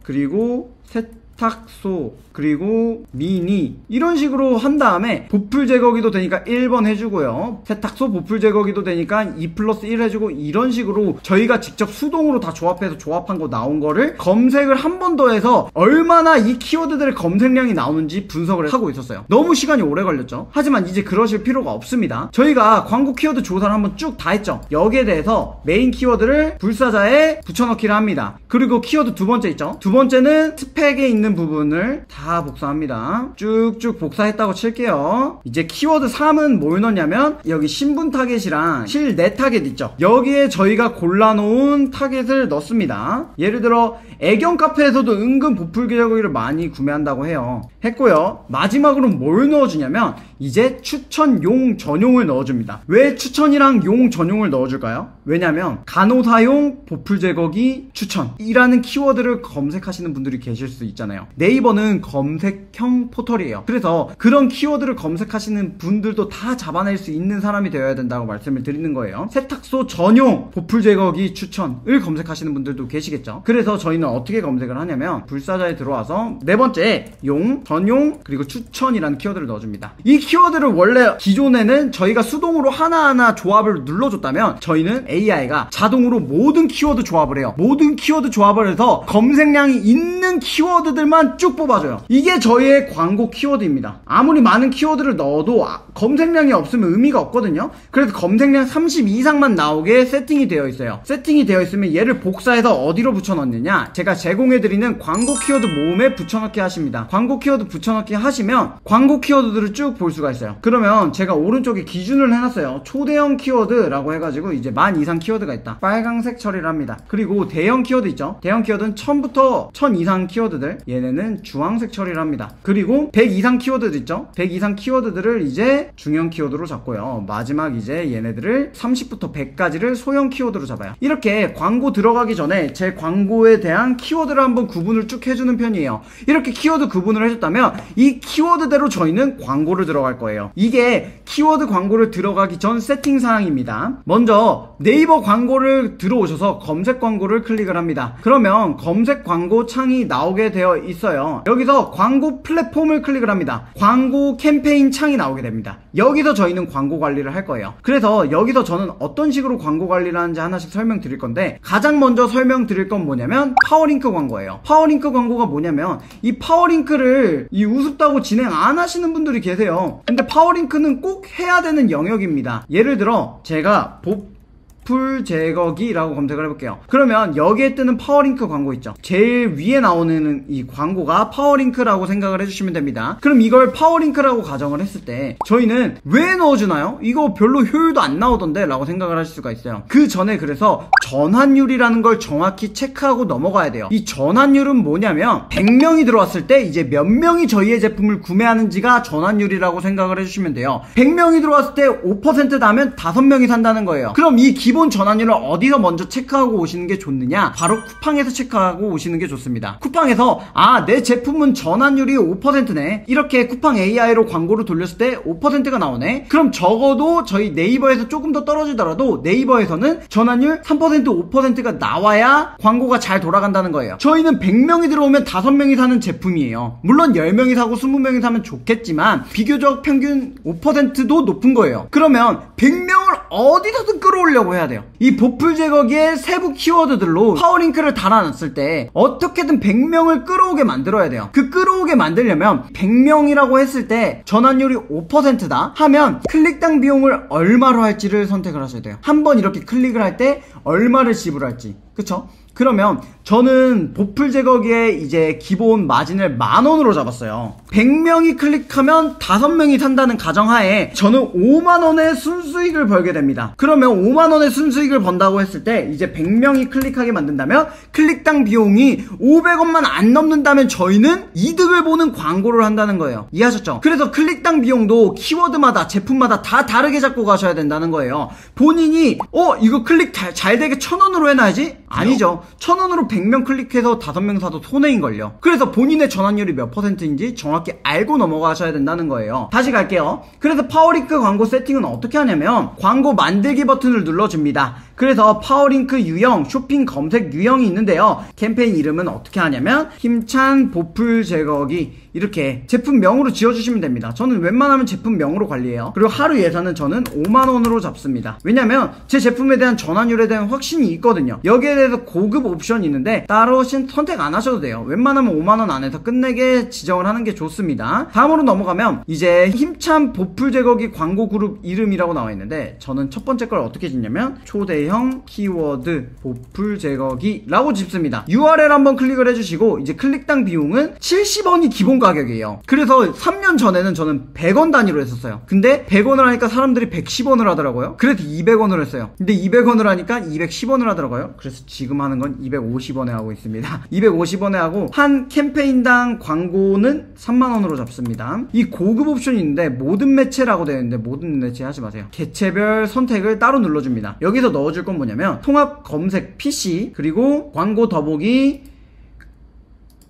그리고 세탁소, 그리고 미니, 이런 식으로 한 다음에 보풀 제거기도 되니까 1번 해주고요, 세탁소 보풀 제거기도 되니까 2+1 해주고, 이런 식으로 저희가 직접 수동으로 다 조합해서 조합한 거 나온 거를 검색을 한 번 더 해서 얼마나 이 키워드들의 검색량이 나오는지 분석을 하고 있었어요. 너무 시간이 오래 걸렸죠. 하지만 이제 그러실 필요가 없습니다. 저희가 광고 키워드 조사를 한번 쭉 다 했죠. 여기에 대해서 메인 키워드를 불사자에 붙여넣기를 합니다. 그리고 키워드 두 번째 있죠. 두 번째는 스펙에 있는 부분을 다 복사합니다. 쭉쭉 복사했다고 칠게요. 이제 키워드 3은 뭘 넣냐면, 여기 신분 타겟이랑 실내 타겟 있죠. 여기에 저희가 골라놓은 타겟을 넣습니다. 예를 들어 애견 카페에서도 은근 보풀 제거기를 많이 구매한다고 해요. 했고요. 마지막으로 뭘 넣어주냐면, 이제 추천용 전용을 넣어줍니다. 왜 추천이랑 용 전용을 넣어줄까요? 왜냐면 간호사용 보풀 제거기 추천이라는 키워드를 검색하시는 분들이 계실 수 있잖아요. 네이버는 검색형 포털이에요. 그래서 그런 키워드를 검색하시는 분들도 다 잡아낼 수 있는 사람이 되어야 된다고 말씀을 드리는 거예요. 세탁소 전용 보풀 제거기 추천을 검색하시는 분들도 계시겠죠. 그래서 저희는 어떻게 검색을 하냐면, 불사자에 들어와서 네 번째 용, 전용, 그리고 추천이라는 키워드를 넣어줍니다. 이 키워드를 원래 기존에는 저희가 수동으로 하나하나 조합을 눌러줬다면, 저희는 AI가 자동으로 모든 키워드 조합을 해요. 모든 키워드 조합을 해서 검색량이 있는 키워드들만 쭉 뽑아줘요. 이게 저희의 광고 키워드입니다. 아무리 많은 키워드를 넣어도 검색량이 없으면 의미가 없거든요. 그래서 검색량 30 이상만 나오게 세팅이 되어 있어요. 세팅이 되어 있으면 얘를 복사해서 어디로 붙여넣느냐, 제가 제공해드리는 광고 키워드 모음에 붙여넣기 하십니다. 광고 키워드 붙여넣기 하시면 광고 키워드들을 쭉 볼 수가 있어요. 그러면 제가 오른쪽에 기준을 해놨어요. 초대형 키워드라고 해가지고 이제 1000 이상 키워드가 있다, 빨강색 처리를 합니다. 그리고 대형 키워드 있죠. 대형 키워드는 1000부터 1000 이상 키워드들, 얘네는 주황색 처리를 합니다. 그리고 100 이상 키워드 있죠? 100 이상 키워드들을 이제 중형 키워드로 잡고요. 마지막 이제 얘네들을 30부터 100까지를 소형 키워드로 잡아요. 이렇게 광고 들어가기 전에 제 광고에 대한 키워드를 한번 구분을 쭉 해주는 편이에요. 이렇게 키워드 구분을 해줬다면 이 키워드대로 저희는 광고를 들어갈 거예요. 이게 키워드 광고를 들어가기 전 세팅 사항입니다. 먼저 네이버 광고를 들어오셔서 검색 광고를 클릭을 합니다. 그러면 검색 광고 창이 나오게 되어 있어요. 여기서 광고 플랫폼을 클릭을 합니다. 광고 캠페인 창이 나오게 됩니다. 여기서 저희는 광고 관리를 할 거예요. 그래서 여기서 저는 어떤 식으로 광고 관리를 하는지 하나씩 설명드릴 건데, 가장 먼저 설명드릴 건 뭐냐면 파워링크 광고예요. 파워링크 광고가 뭐냐면 이 파워링크를 우습다고 진행 안 하시는 분들이 계세요. 근데 파워링크는 꼭 해야 되는 영역입니다. 예를 들어 제가 보풀 제거기라고 검색을 해볼게요. 그러면 여기에 뜨는 파워링크 광고 있죠? 제일 위에 나오는 이 광고가 파워링크라고 생각을 해주시면 됩니다. 그럼 이걸 파워링크라고 가정을 했을 때 저희는 왜 넣어주나요? 이거 별로 효율도 안 나오던데 라고 생각을 하실 수가 있어요. 그 전에 그래서 전환율이라는 걸 정확히 체크하고 넘어가야 돼요. 이 전환율은 뭐냐면 100명이 들어왔을 때 이제 몇 명이 저희의 제품을 구매하는지가 전환율이라고 생각을 해주시면 돼요. 100명이 들어왔을 때 5% 나면 5명이 산다는 거예요. 그럼 이 기본 전환율을 어디서 먼저 체크하고 오시는 게 좋느냐? 바로 쿠팡에서 체크하고 오시는 게 좋습니다. 쿠팡에서 내 제품은 전환율이 5%네 이렇게 쿠팡 AI로 광고를 돌렸을 때 5%가 나오네. 그럼 적어도 저희 네이버에서 조금 더 떨어지더라도 네이버에서는 전환율 3% 5%가 나와야 광고가 잘 돌아간다는 거예요. 저희는 100명이 들어오면 5명이 사는 제품이에요. 물론 10명이 사고 20명이 사면 좋겠지만 비교적 평균 5%도 높은 거예요. 그러면 100명을 어디서든 끌어오려고 해야 돼요. 이 보풀 제거기의 세부 키워드들로 파워링크를 달아놨을 때 어떻게든 100명을 끌어오게 만들어야 돼요. 그 끌어오게 만들려면 100명이라고 했을 때 전환율이 5%다 하면 클릭당 비용을 얼마로 할지를 선택을 하셔야 돼요. 한번 이렇게 클릭을 할 때 얼마를 지불할지. 그쵸? 그러면 저는 보풀 제거기의 이제 기본 마진을 10,000원으로 잡았어요. 100명이 클릭하면 5명이 산다는 가정하에 저는 50,000원의 순수익을 벌게 됩니다. 그러면 50,000원의 순수익을 번다고 했을 때 이제 100명이 클릭하게 만든다면 클릭당 비용이 500원만 안 넘는다면 저희는 이득을 보는 광고를 한다는 거예요. 이해하셨죠? 그래서 클릭당 비용도 키워드마다 제품마다 다 다르게 잡고 가셔야 된다는 거예요. 본인이 이거 클릭 잘 되게 1,000원으로 해놔야지? 아니죠. 1,000원으로 100명 클릭해서 5명 사도 손해인걸요. 그래서 본인의 전환율이 몇 %인지 정확히 알고 넘어가셔야 된다는 거예요. 다시 갈게요. 그래서 파워링크 광고 세팅은 어떻게 하냐면 광고 만들기 버튼을 눌러줍니다. 그래서 파워링크 유형, 쇼핑 검색 유형이 있는데요. 캠페인 이름은 어떻게 하냐면 힘찬 보풀 제거기 이렇게 제품명으로 지어주시면 됩니다. 저는 웬만하면 제품명으로 관리해요. 그리고 하루 예산은 저는 50,000원으로 잡습니다. 왜냐면 제 제품에 대한 전환율에 대한 확신이 있거든요. 여기에 대해서 고급 옵션이 있는데 따로 선택 안 하셔도 돼요. 웬만하면 50,000원 안에서 끝내게 지정을 하는 게 좋습니다. 다음으로 넘어가면 이제 힘찬 보풀 제거기 광고 그룹 이름이라고 나와 있는데 저는 첫 번째 걸 어떻게 짓냐면 초대형 키워드 보풀 제거기 라고 짓습니다. URL 한번 클릭을 해주시고 이제 클릭당 비용은 70원이 기본 가격이에요. 그래서 3년 전에는 저는 100원 단위로 했었어요. 근데 100원을 하니까 사람들이 110원을 하더라고요. 그래서 200원을 했어요. 근데 200원을 하니까 210원을 하더라고요. 그래서 지금 하는 건 250원에 하고 있습니다. 250원에 하고 한 캠페인당 광고는 30,000원으로 잡습니다. 이 고급 옵션이 있는데 모든 매체라고 되어 있는데 모든 매체 하지 마세요. 개체별 선택을 따로 눌러줍니다. 여기서 넣어줄 건 뭐냐면 통합 검색 PC 그리고 광고 더보기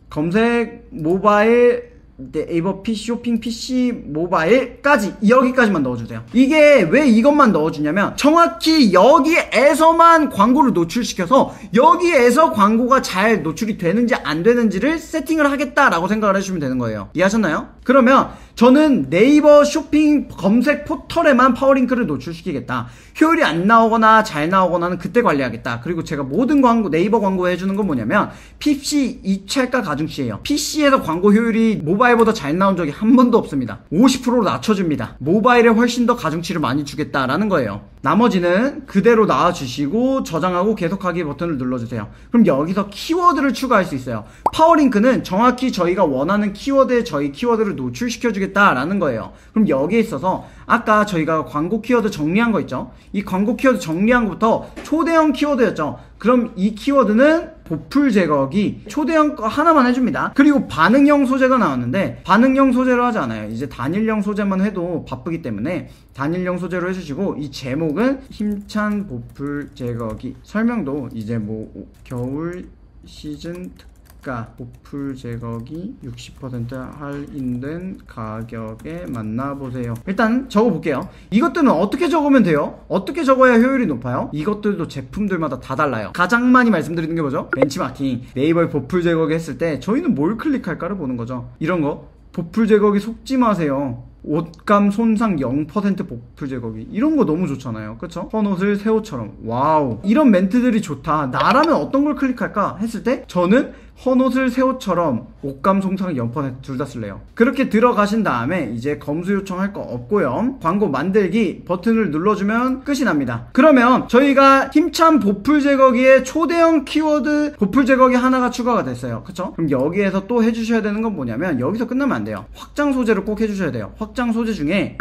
검색 모바일 네이버 PC 쇼핑 PC 모바일까지 여기까지만 넣어주세요. 이게 왜 이것만 넣어주냐면 정확히 여기에서만 광고를 노출시켜서 여기에서 광고가 잘 노출이 되는지 안 되는지를 세팅을 하겠다라고 생각을 해주시면 되는 거예요. 이해하셨나요? 그러면 저는 네이버 쇼핑 검색 포털에만 파워링크를 노출시키겠다. 효율이 안 나오거나 잘 나오거나는 그때 관리하겠다. 그리고 제가 모든 광고 네이버 광고 해주는 건 뭐냐면 PC 입찰가 가중시예요. PC에서 광고 효율이 모바일보다 잘 나온 적이 한 번도 없습니다. 50% 낮춰줍니다. 모바일에 훨씬 더 가중치를 많이 주겠다라는 거예요. 나머지는 그대로 놔주시고 저장하고 계속하기 버튼을 눌러주세요. 그럼 여기서 키워드를 추가할 수 있어요. 파워링크는 정확히 저희가 원하는 키워드에 저희 키워드를 노출시켜주기 해주겠다라는 거예요. 그럼 여기에 있어서 아까 저희가 광고 키워드 정리한 거 있죠? 이 광고 키워드 정리한 것부터 초대형 키워드였죠? 그럼 이 키워드는 보풀 제거기 초대형 거 하나만 해줍니다. 그리고 반응형 소재가 나왔는데 반응형 소재로 하지 않아요. 이제 단일형 소재만 해도 바쁘기 때문에 단일형 소재로 해주시고, 이 제목은 힘찬 보풀 제거기, 설명도 이제 뭐 겨울 시즌 특가 보풀 제거기 60% 할인된 가격에 만나보세요. 일단 적어볼게요. 이것들은 어떻게 적으면 돼요? 어떻게 적어야 효율이 높아요? 이것들도 제품들마다 다 달라요. 가장 많이 말씀드리는 게 뭐죠? 벤치마킹. 네이버에 보풀 제거기 했을 때 저희는 뭘 클릭할까를 보는 거죠. 이런 거 보풀 제거기 속지 마세요. 옷감 손상 0% 보풀 제거기, 이런 거 너무 좋잖아요. 그쵸? 헌옷을 새 옷처럼. 와우, 이런 멘트들이 좋다. 나라면 어떤 걸 클릭할까 했을 때 저는 헌옷을 새 옷처럼 옷감 손상 0% 둘 다 쓸래요. 그렇게 들어가신 다음에 이제 검수 요청할 거 없고요. 광고 만들기 버튼을 눌러주면 끝이 납니다. 그러면 저희가 힘찬 보풀 제거기에 초대형 키워드 보풀 제거기 하나가 추가가 됐어요. 그쵸? 그럼 여기에서 또 해주셔야 되는 건 뭐냐면, 여기서 끝나면 안 돼요. 확장 소재를 꼭 해주셔야 돼요. 확장 소재 중에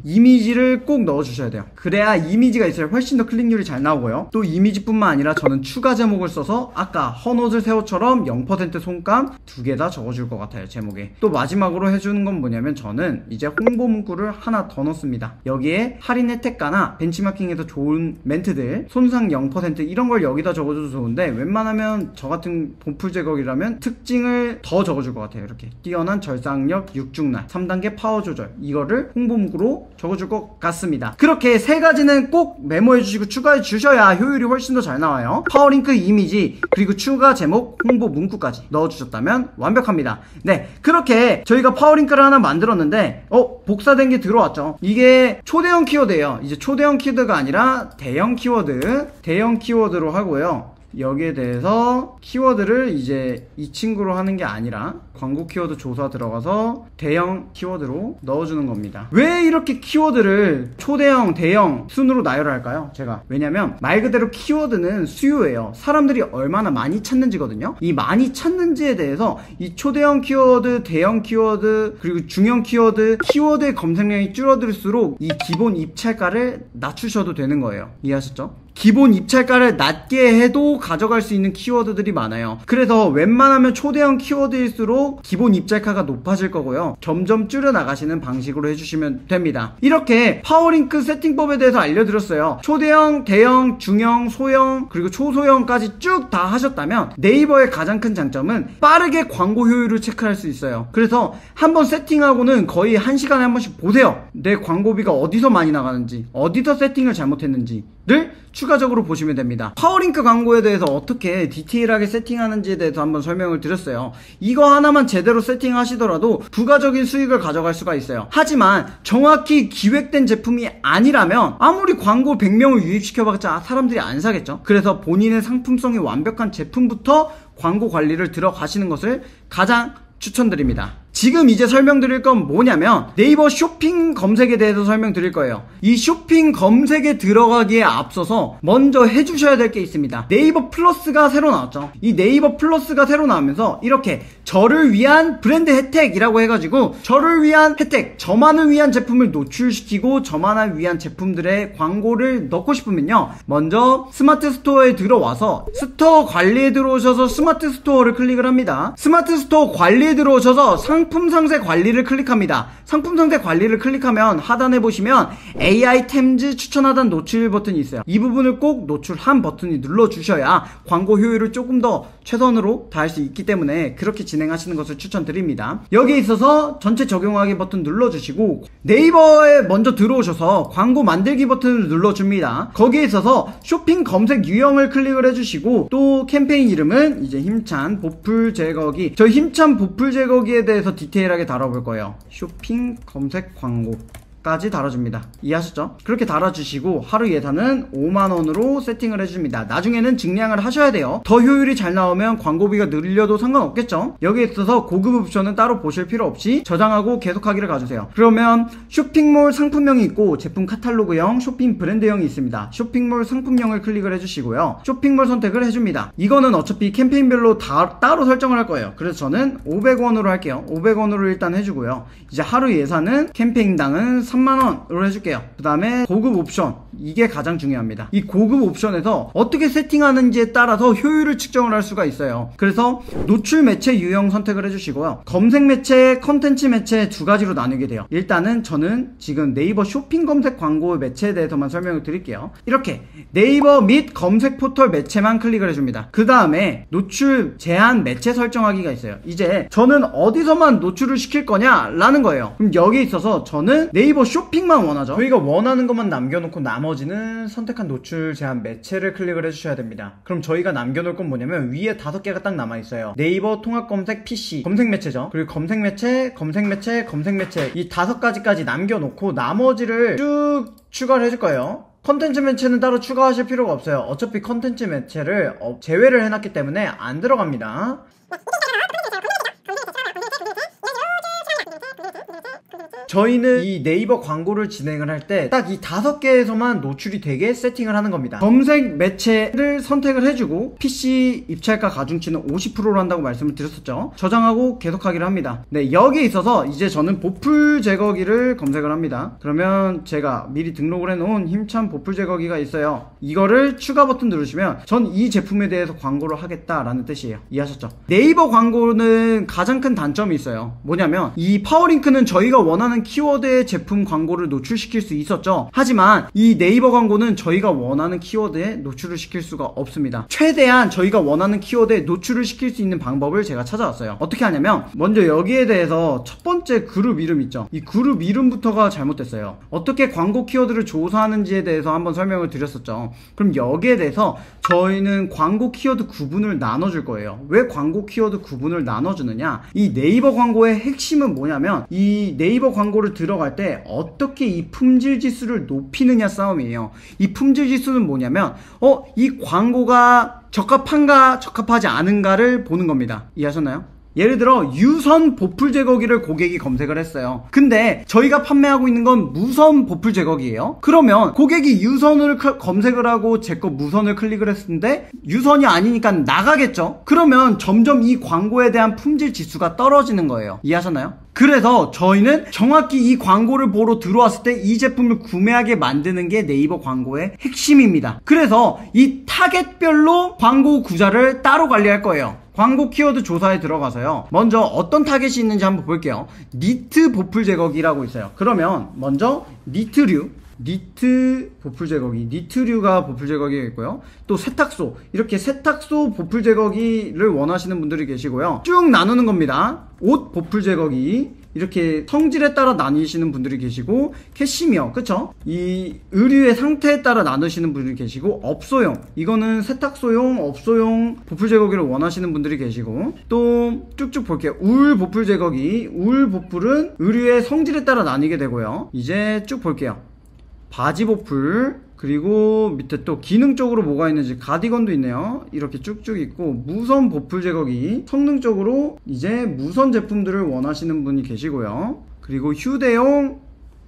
이미지를 꼭 넣어주셔야 돼요. 그래야 이미지가 있어야 훨씬 더 클릭률이 잘 나오고요. 또 이미지뿐만 아니라 저는 추가 제목을 써서 아까 헌옷을 새 옷처럼 0% 손감 2개 다 적어줄 것 같아요, 제목에. 또 마지막으로 해주는 건 뭐냐면, 저는 이제 홍보 문구를 하나 더 넣습니다. 여기에 할인 혜택가나 벤치마킹에서 좋은 멘트들, 손상 0% 이런 걸 여기다 적어줘도 좋은데, 웬만하면 저 같은 보풀 제거기라면 특징을 더 적어줄 것 같아요. 이렇게 뛰어난 절삭력 6중날 3단계 파워 조절, 이거를 홍보 문구로 적어줄 것 같습니다. 그렇게 세 가지는 꼭 메모해 주시고 추가해 주셔야 효율이 훨씬 더 잘 나와요. 파워링크 이미지, 그리고 추가 제목, 홍보 문구까지 넣어주셨다면 완벽합니다. 네, 그렇게 저희가 파워링크를 하나 만들었는데 복사된 게 들어왔죠. 이게 초대형 키워드예요. 이제 초대형 키워드가 아니라 대형 키워드로 하고요. 여기에 대해서 키워드를 이제 이 친구로 하는 게 아니라 광고 키워드 조사 들어가서 대형 키워드로 넣어주는 겁니다. 왜 이렇게 키워드를 초대형, 대형 순으로 나열할까요? 제가 왜냐면 말 그대로 키워드는 수요예요. 사람들이 얼마나 많이 찾는지거든요. 이 많이 찾는지에 대해서 이 초대형 키워드, 대형 키워드, 그리고 중형 키워드의 검색량이 줄어들수록 이 기본 입찰가를 낮추셔도 되는 거예요. 이해하셨죠? 기본 입찰가를 낮게 해도 가져갈 수 있는 키워드들이 많아요. 그래서 웬만하면 초대형 키워드일수록 기본 입찰가가 높아질 거고요. 점점 줄여나가시는 방식으로 해주시면 됩니다. 이렇게 파워링크 세팅법에 대해서 알려드렸어요. 초대형, 대형, 중형, 소형, 그리고 초소형까지 쭉 다 하셨다면 네이버의 가장 큰 장점은 빠르게 광고 효율을 체크할 수 있어요. 그래서 한번 세팅하고는 거의 1시간에 한 번씩 보세요. 내 광고비가 어디서 많이 나가는지, 어디서 세팅을 잘못했는지를 추가적으로 보시면 됩니다. 파워링크 광고에 대해서 어떻게 디테일하게 세팅하는지에 대해서 한번 설명을 드렸어요. 이거 하나만 제대로 세팅하시더라도 부가적인 수익을 가져갈 수가 있어요. 하지만 정확히 기획된 제품이 아니라면 아무리 광고 100명을 유입시켜봤자 사람들이 안 사겠죠. 그래서 본인의 상품성이 완벽한 제품부터 광고 관리를 들어가시는 것을 가장 추천드립니다. 지금 이제 설명드릴 건 뭐냐면 네이버 쇼핑 검색에 대해서 설명드릴 거예요. 이 쇼핑 검색에 들어가기에 앞서서 먼저 해주셔야 될 게 있습니다. 네이버 플러스가 새로 나왔죠. 이 네이버 플러스가 새로 나오면서 이렇게 저를 위한 브랜드 혜택이라고 해가지고 저를 위한 혜택, 저만을 위한 제품을 노출시키고 저만을 위한 제품들의 광고를 넣고 싶으면요, 먼저 스마트 스토어에 들어와서 스토어 관리에 들어오셔서 스마트 스토어를 클릭을 합니다. 스마트 스토어 관리에 들어오셔서 상품 상세 관리를 클릭합니다. 상품 상세 관리를 클릭하면 하단에 보시면 AI 템즈 추천 하단 노출 버튼이 있어요. 이 부분을 꼭 노출한 버튼이 눌러주셔야 광고 효율을 조금 더 최선으로 다할 수 있기 때문에 그렇게 진행하시는 것을 추천드립니다. 여기에 있어서 전체 적용하기 버튼 눌러주시고 네이버에 먼저 들어오셔서 광고 만들기 버튼을 눌러줍니다. 거기에 있어서 쇼핑 검색 유형을 클릭을 해주시고 또 캠페인 이름은 이제 힘찬 보풀 제거기, 저희 힘찬 보풀 제거기에 대해서 디테일하게 다뤄볼 거예요. 쇼핑 검색 광고 까지 달아줍니다. 이해하셨죠? 그렇게 달아주시고 하루 예산은 5만원으로 세팅을 해줍니다. 나중에는 증량을 하셔야 돼요. 더 효율이 잘 나오면 광고비가 늘려도 상관없겠죠? 여기에 있어서 고급 옵션은 따로 보실 필요 없이 저장하고 계속하기를 가주세요. 그러면 쇼핑몰 상품명이 있고 제품 카탈로그형, 쇼핑 브랜드형이 있습니다. 쇼핑몰 상품명을 클릭을 해주시고요. 쇼핑몰 선택을 해줍니다. 이거는 어차피 캠페인별로 다 따로 설정을 할 거예요. 그래서 저는 500원으로 할게요. 500원으로 일단 해주고요. 이제 하루 예산은 캠페인당은 3만원으로 해줄게요. 그 다음에 고급 옵션, 이게 가장 중요합니다. 이 고급 옵션에서 어떻게 세팅하는지에 따라서 효율을 측정을 할 수가 있어요. 그래서 노출 매체 유형 선택을 해주시고요. 검색 매체, 컨텐츠 매체 두 가지로 나누게 돼요. 일단은 저는 지금 네이버 쇼핑 검색 광고 매체에 대해서만 설명을 드릴게요. 이렇게 네이버 및 검색 포털 매체만 클릭을 해줍니다. 그 다음에 노출 제한 매체 설정하기가 있어요. 이제 저는 어디서만 노출을 시킬 거냐 라는 거예요. 그럼 여기에 있어서 저는 네이버 쇼핑만 원하죠. 저희가 원하는 것만 남겨놓고 나머지는 선택한 노출 제한 매체를 클릭을 해주셔야 됩니다. 그럼 저희가 남겨놓을 건 뭐냐면 위에 5개가 딱 남아있어요. 네이버 통합 검색 PC 검색 매체죠. 그리고 검색 매체, 검색 매체, 검색 매체 이 5가지까지 남겨놓고 나머지를 쭉 추가를 해줄 거예요. 컨텐츠 매체는 따로 추가하실 필요가 없어요. 어차피 컨텐츠 매체를 제외를 해놨기 때문에 안 들어갑니다. 저희는 이 네이버 광고를 진행을 할 때 딱 이 5개에서만 노출이 되게 세팅을 하는 겁니다. 검색 매체를 선택을 해주고 PC 입찰가 가중치는 50%로 한다고 말씀을 드렸었죠. 저장하고 계속하기를 합니다. 네, 여기에 있어서 이제 저는 보풀 제거기를 검색을 합니다. 그러면 제가 미리 등록을 해놓은 힘찬 보풀 제거기가 있어요. 이거를 추가 버튼 누르시면 전 이 제품에 대해서 광고를 하겠다라는 뜻이에요. 이해하셨죠? 네이버 광고는 가장 큰 단점이 있어요. 뭐냐면 이 파워링크는 저희가 원하는 키워드의 제품 광고를 노출시킬 수 있었죠. 하지만 이 네이버 광고는 저희가 원하는 키워드에 노출을 시킬 수가 없습니다. 최대한 저희가 원하는 키워드에 노출을 시킬 수 있는 방법을 제가 찾아왔어요. 어떻게 하냐면 먼저 여기에 대해서 첫 번째 그룹 이름 있죠. 이 그룹 이름부터가 잘못됐어요. 어떻게 광고 키워드를 조사하는지에 대해서 한번 설명을 드렸었죠. 그럼 여기에 대해서 저희는 광고 키워드 구분을 나눠줄 거예요. 왜 광고 키워드 구분을 나눠주느냐, 이 네이버 광고의 핵심은 뭐냐면 이 네이버 광고를 들어갈 때 어떻게 이 품질 지수를 높이느냐 싸움이에요. 이 품질 지수는 뭐냐면 이 광고가 적합한가 적합하지 않은가를 보는 겁니다. 이해하셨나요? 예를 들어 유선 보풀 제거기를 고객이 검색을 했어요. 근데 저희가 판매하고 있는 건 무선 보풀 제거기예요. 그러면 고객이 유선을 검색을 하고 제 거 무선을 클릭을 했는데 유선이 아니니까 나가겠죠. 그러면 점점 이 광고에 대한 품질 지수가 떨어지는 거예요. 이해하셨나요? 그래서 저희는 정확히 이 광고를 보러 들어왔을 때 이 제품을 구매하게 만드는 게 네이버 광고의 핵심입니다. 그래서 이 타겟별로 광고 구자를 따로 관리할 거예요. 광고 키워드 조사에 들어가서요. 먼저 어떤 타겟이 있는지 한번 볼게요. 니트 보풀 제거기라고 있어요. 그러면 먼저 니트류, 니트 보풀 제거기, 니트류가 보풀 제거기가 있고요. 또 세탁소, 이렇게 세탁소 보풀 제거기를 원하시는 분들이 계시고요. 쭉 나누는 겁니다. 옷 보풀 제거기, 이렇게 성질에 따라 나뉘시는 분들이 계시고, 캐시미어, 그쵸? 이 의류의 상태에 따라 나누시는 분들이 계시고, 업소용, 이거는 세탁소용, 업소용 보풀 제거기를 원하시는 분들이 계시고, 또 쭉쭉 볼게요. 울 보풀 제거기, 울 보풀은 의류의 성질에 따라 나뉘게 되고요. 이제 쭉 볼게요. 바지 보풀, 그리고 밑에 또 기능적으로 뭐가 있는지 가디건도 있네요. 이렇게 쭉쭉 있고, 무선 보풀 제거기, 성능적으로 이제 무선 제품들을 원하시는 분이 계시고요. 그리고 휴대용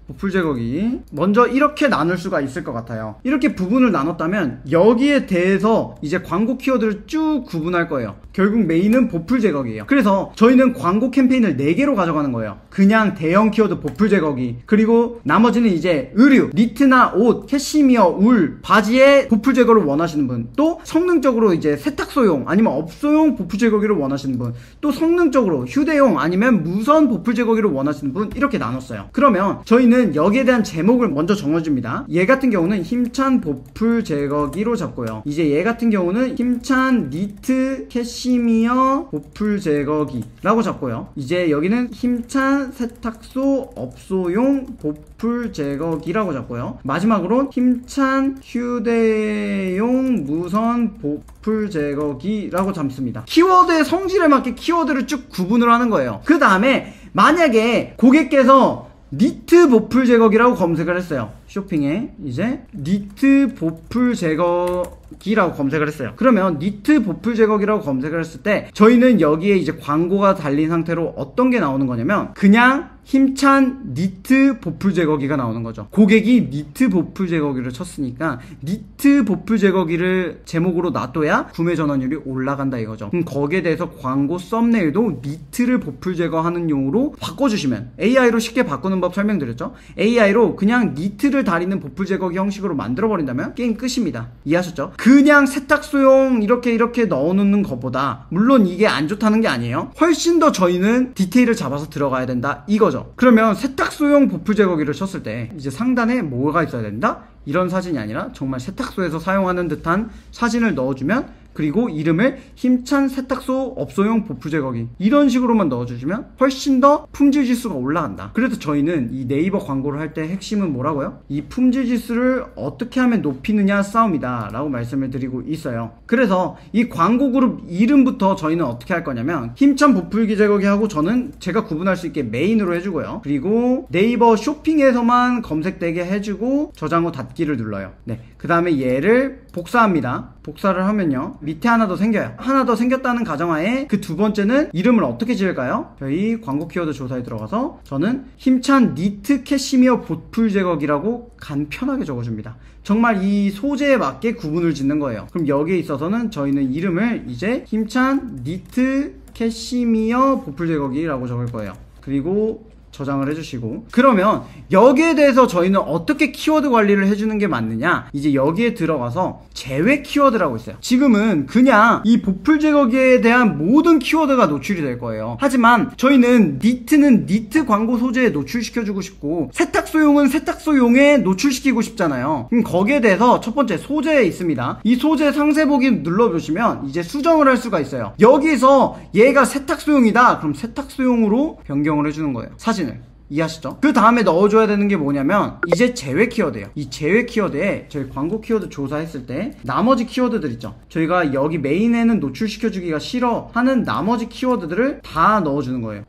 보풀 제거기, 먼저 이렇게 나눌 수가 있을 것 같아요. 이렇게 부분을 나눴다면 여기에 대해서 이제 광고 키워드를 쭉 구분할 거예요. 결국 메인은 보풀 제거기예요. 그래서 저희는 광고 캠페인을 4개로 가져가는 거예요. 그냥 대형 키워드 보풀 제거기, 그리고 나머지는 이제 의류, 니트나 옷, 캐시미어, 울, 바지에 보풀 제거를 원하시는 분, 또 성능적으로 이제 세탁소용 아니면 업소용 보풀 제거기를 원하시는 분, 또 성능적으로 휴대용 아니면 무선 보풀 제거기를 원하시는 분, 이렇게 나눴어요. 그러면 저희는 여기에 대한 제목을 먼저 정해줍니다. 얘 같은 경우는 힘찬 보풀 제거기로 잡고요. 이제 얘 같은 경우는 힘찬 니트 캐시미어 보풀 제거기라고 잡고요. 이제 여기는 힘찬 세탁소 업소용 보풀 제거기라고 잡고요. 마지막으로 힘찬 휴대용 무선 보풀 제거기라고 잡습니다. 키워드의 성질에 맞게 키워드를 쭉 구분을 하는 거예요. 그 다음에 만약에 고객께서 니트 보풀 제거기라고 검색을 했어요. 쇼핑에 이제 니트 보풀 제거기라고 검색을 했어요. 그러면 니트 보풀 제거기라고 검색을 했을 때 저희는 여기에 이제 광고가 달린 상태로 어떤 게 나오는 거냐면 그냥 힘찬 니트 보풀 제거기가 나오는 거죠. 고객이 니트 보풀 제거기를 쳤으니까 니트 보풀 제거기를 제목으로 놔둬야 구매 전환율이 올라간다 이거죠. 그럼 거기에 대해서 광고 썸네일도 니트를 보풀 제거하는 용으로 바꿔주시면, AI로 쉽게 바꾸는 법 설명드렸죠. AI로 그냥 니트를 다리는 보풀 제거기 형식으로 만들어버린다면 게임 끝입니다. 이해하셨죠? 그냥 세탁소용 이렇게 넣어놓는 것보다, 물론 이게 안 좋다는 게 아니에요. 훨씬 더 저희는 디테일을 잡아서 들어가야 된다 이거죠. 그러면 세탁소용 보풀 제거기를 쳤을 때 이제 상단에 뭐가 있어야 된다? 이런 사진이 아니라 정말 세탁소에서 사용하는 듯한 사진을 넣어주면, 그리고 이름을 힘찬 세탁소 업소용 보풀 제거기 이런 식으로만 넣어주시면 훨씬 더 품질 지수가 올라간다. 그래서 저희는 이 네이버 광고를 할 때 핵심은 뭐라고요? 이 품질 지수를 어떻게 하면 높이느냐 싸움이다 라고 말씀을 드리고 있어요. 그래서 이 광고 그룹 이름부터 저희는 어떻게 할 거냐면 힘찬 보풀기 제거기 하고 저는 제가 구분할 수 있게 메인으로 해주고요. 그리고 네이버 쇼핑에서만 검색되게 해주고 저장 후 닫기를 눌러요. 네, 그 다음에 얘를 복사합니다. 복사를 하면요, 밑에 하나 더 생겨요. 하나 더 생겼다는 가정하에 그 두 번째는 이름을 어떻게 지을까요? 저희 광고 키워드 조사에 들어가서 저는 힘찬 니트 캐시미어 보풀 제거기라고 간편하게 적어줍니다. 정말 이 소재에 맞게 구분을 짓는 거예요. 그럼 여기에 있어서는 저희는 이름을 이제 힘찬 니트 캐시미어 보풀 제거기라고 적을 거예요. 그리고 저장을 해주시고, 그러면 여기에 대해서 저희는 어떻게 키워드 관리를 해주는 게 맞느냐, 이제 여기에 들어가서 제외 키워드라고 있어요. 지금은 그냥 이 보풀 제거기에 대한 모든 키워드가 노출이 될 거예요. 하지만 저희는 니트는 니트 광고 소재에 노출시켜주고 싶고 세탁소용은 세탁소용에 노출시키고 싶잖아요. 그럼 거기에 대해서 첫 번째 소재에 있습니다. 이 소재 상세 보기 눌러보시면 이제 수정을 할 수가 있어요. 여기서 얘가 세탁소용이다 그럼 세탁소용으로 변경을 해주는 거예요. 사진 이해하시죠? 그 다음에 넣어줘야 되는 게 뭐냐면 이제 제외 키워드예요. 이 제외 키워드에 저희 광고 키워드 조사했을 때 나머지 키워드들 있죠. 저희가 여기 메인에는 노출시켜주기가 싫어하는 나머지 키워드들을 다 넣어주는 거예요.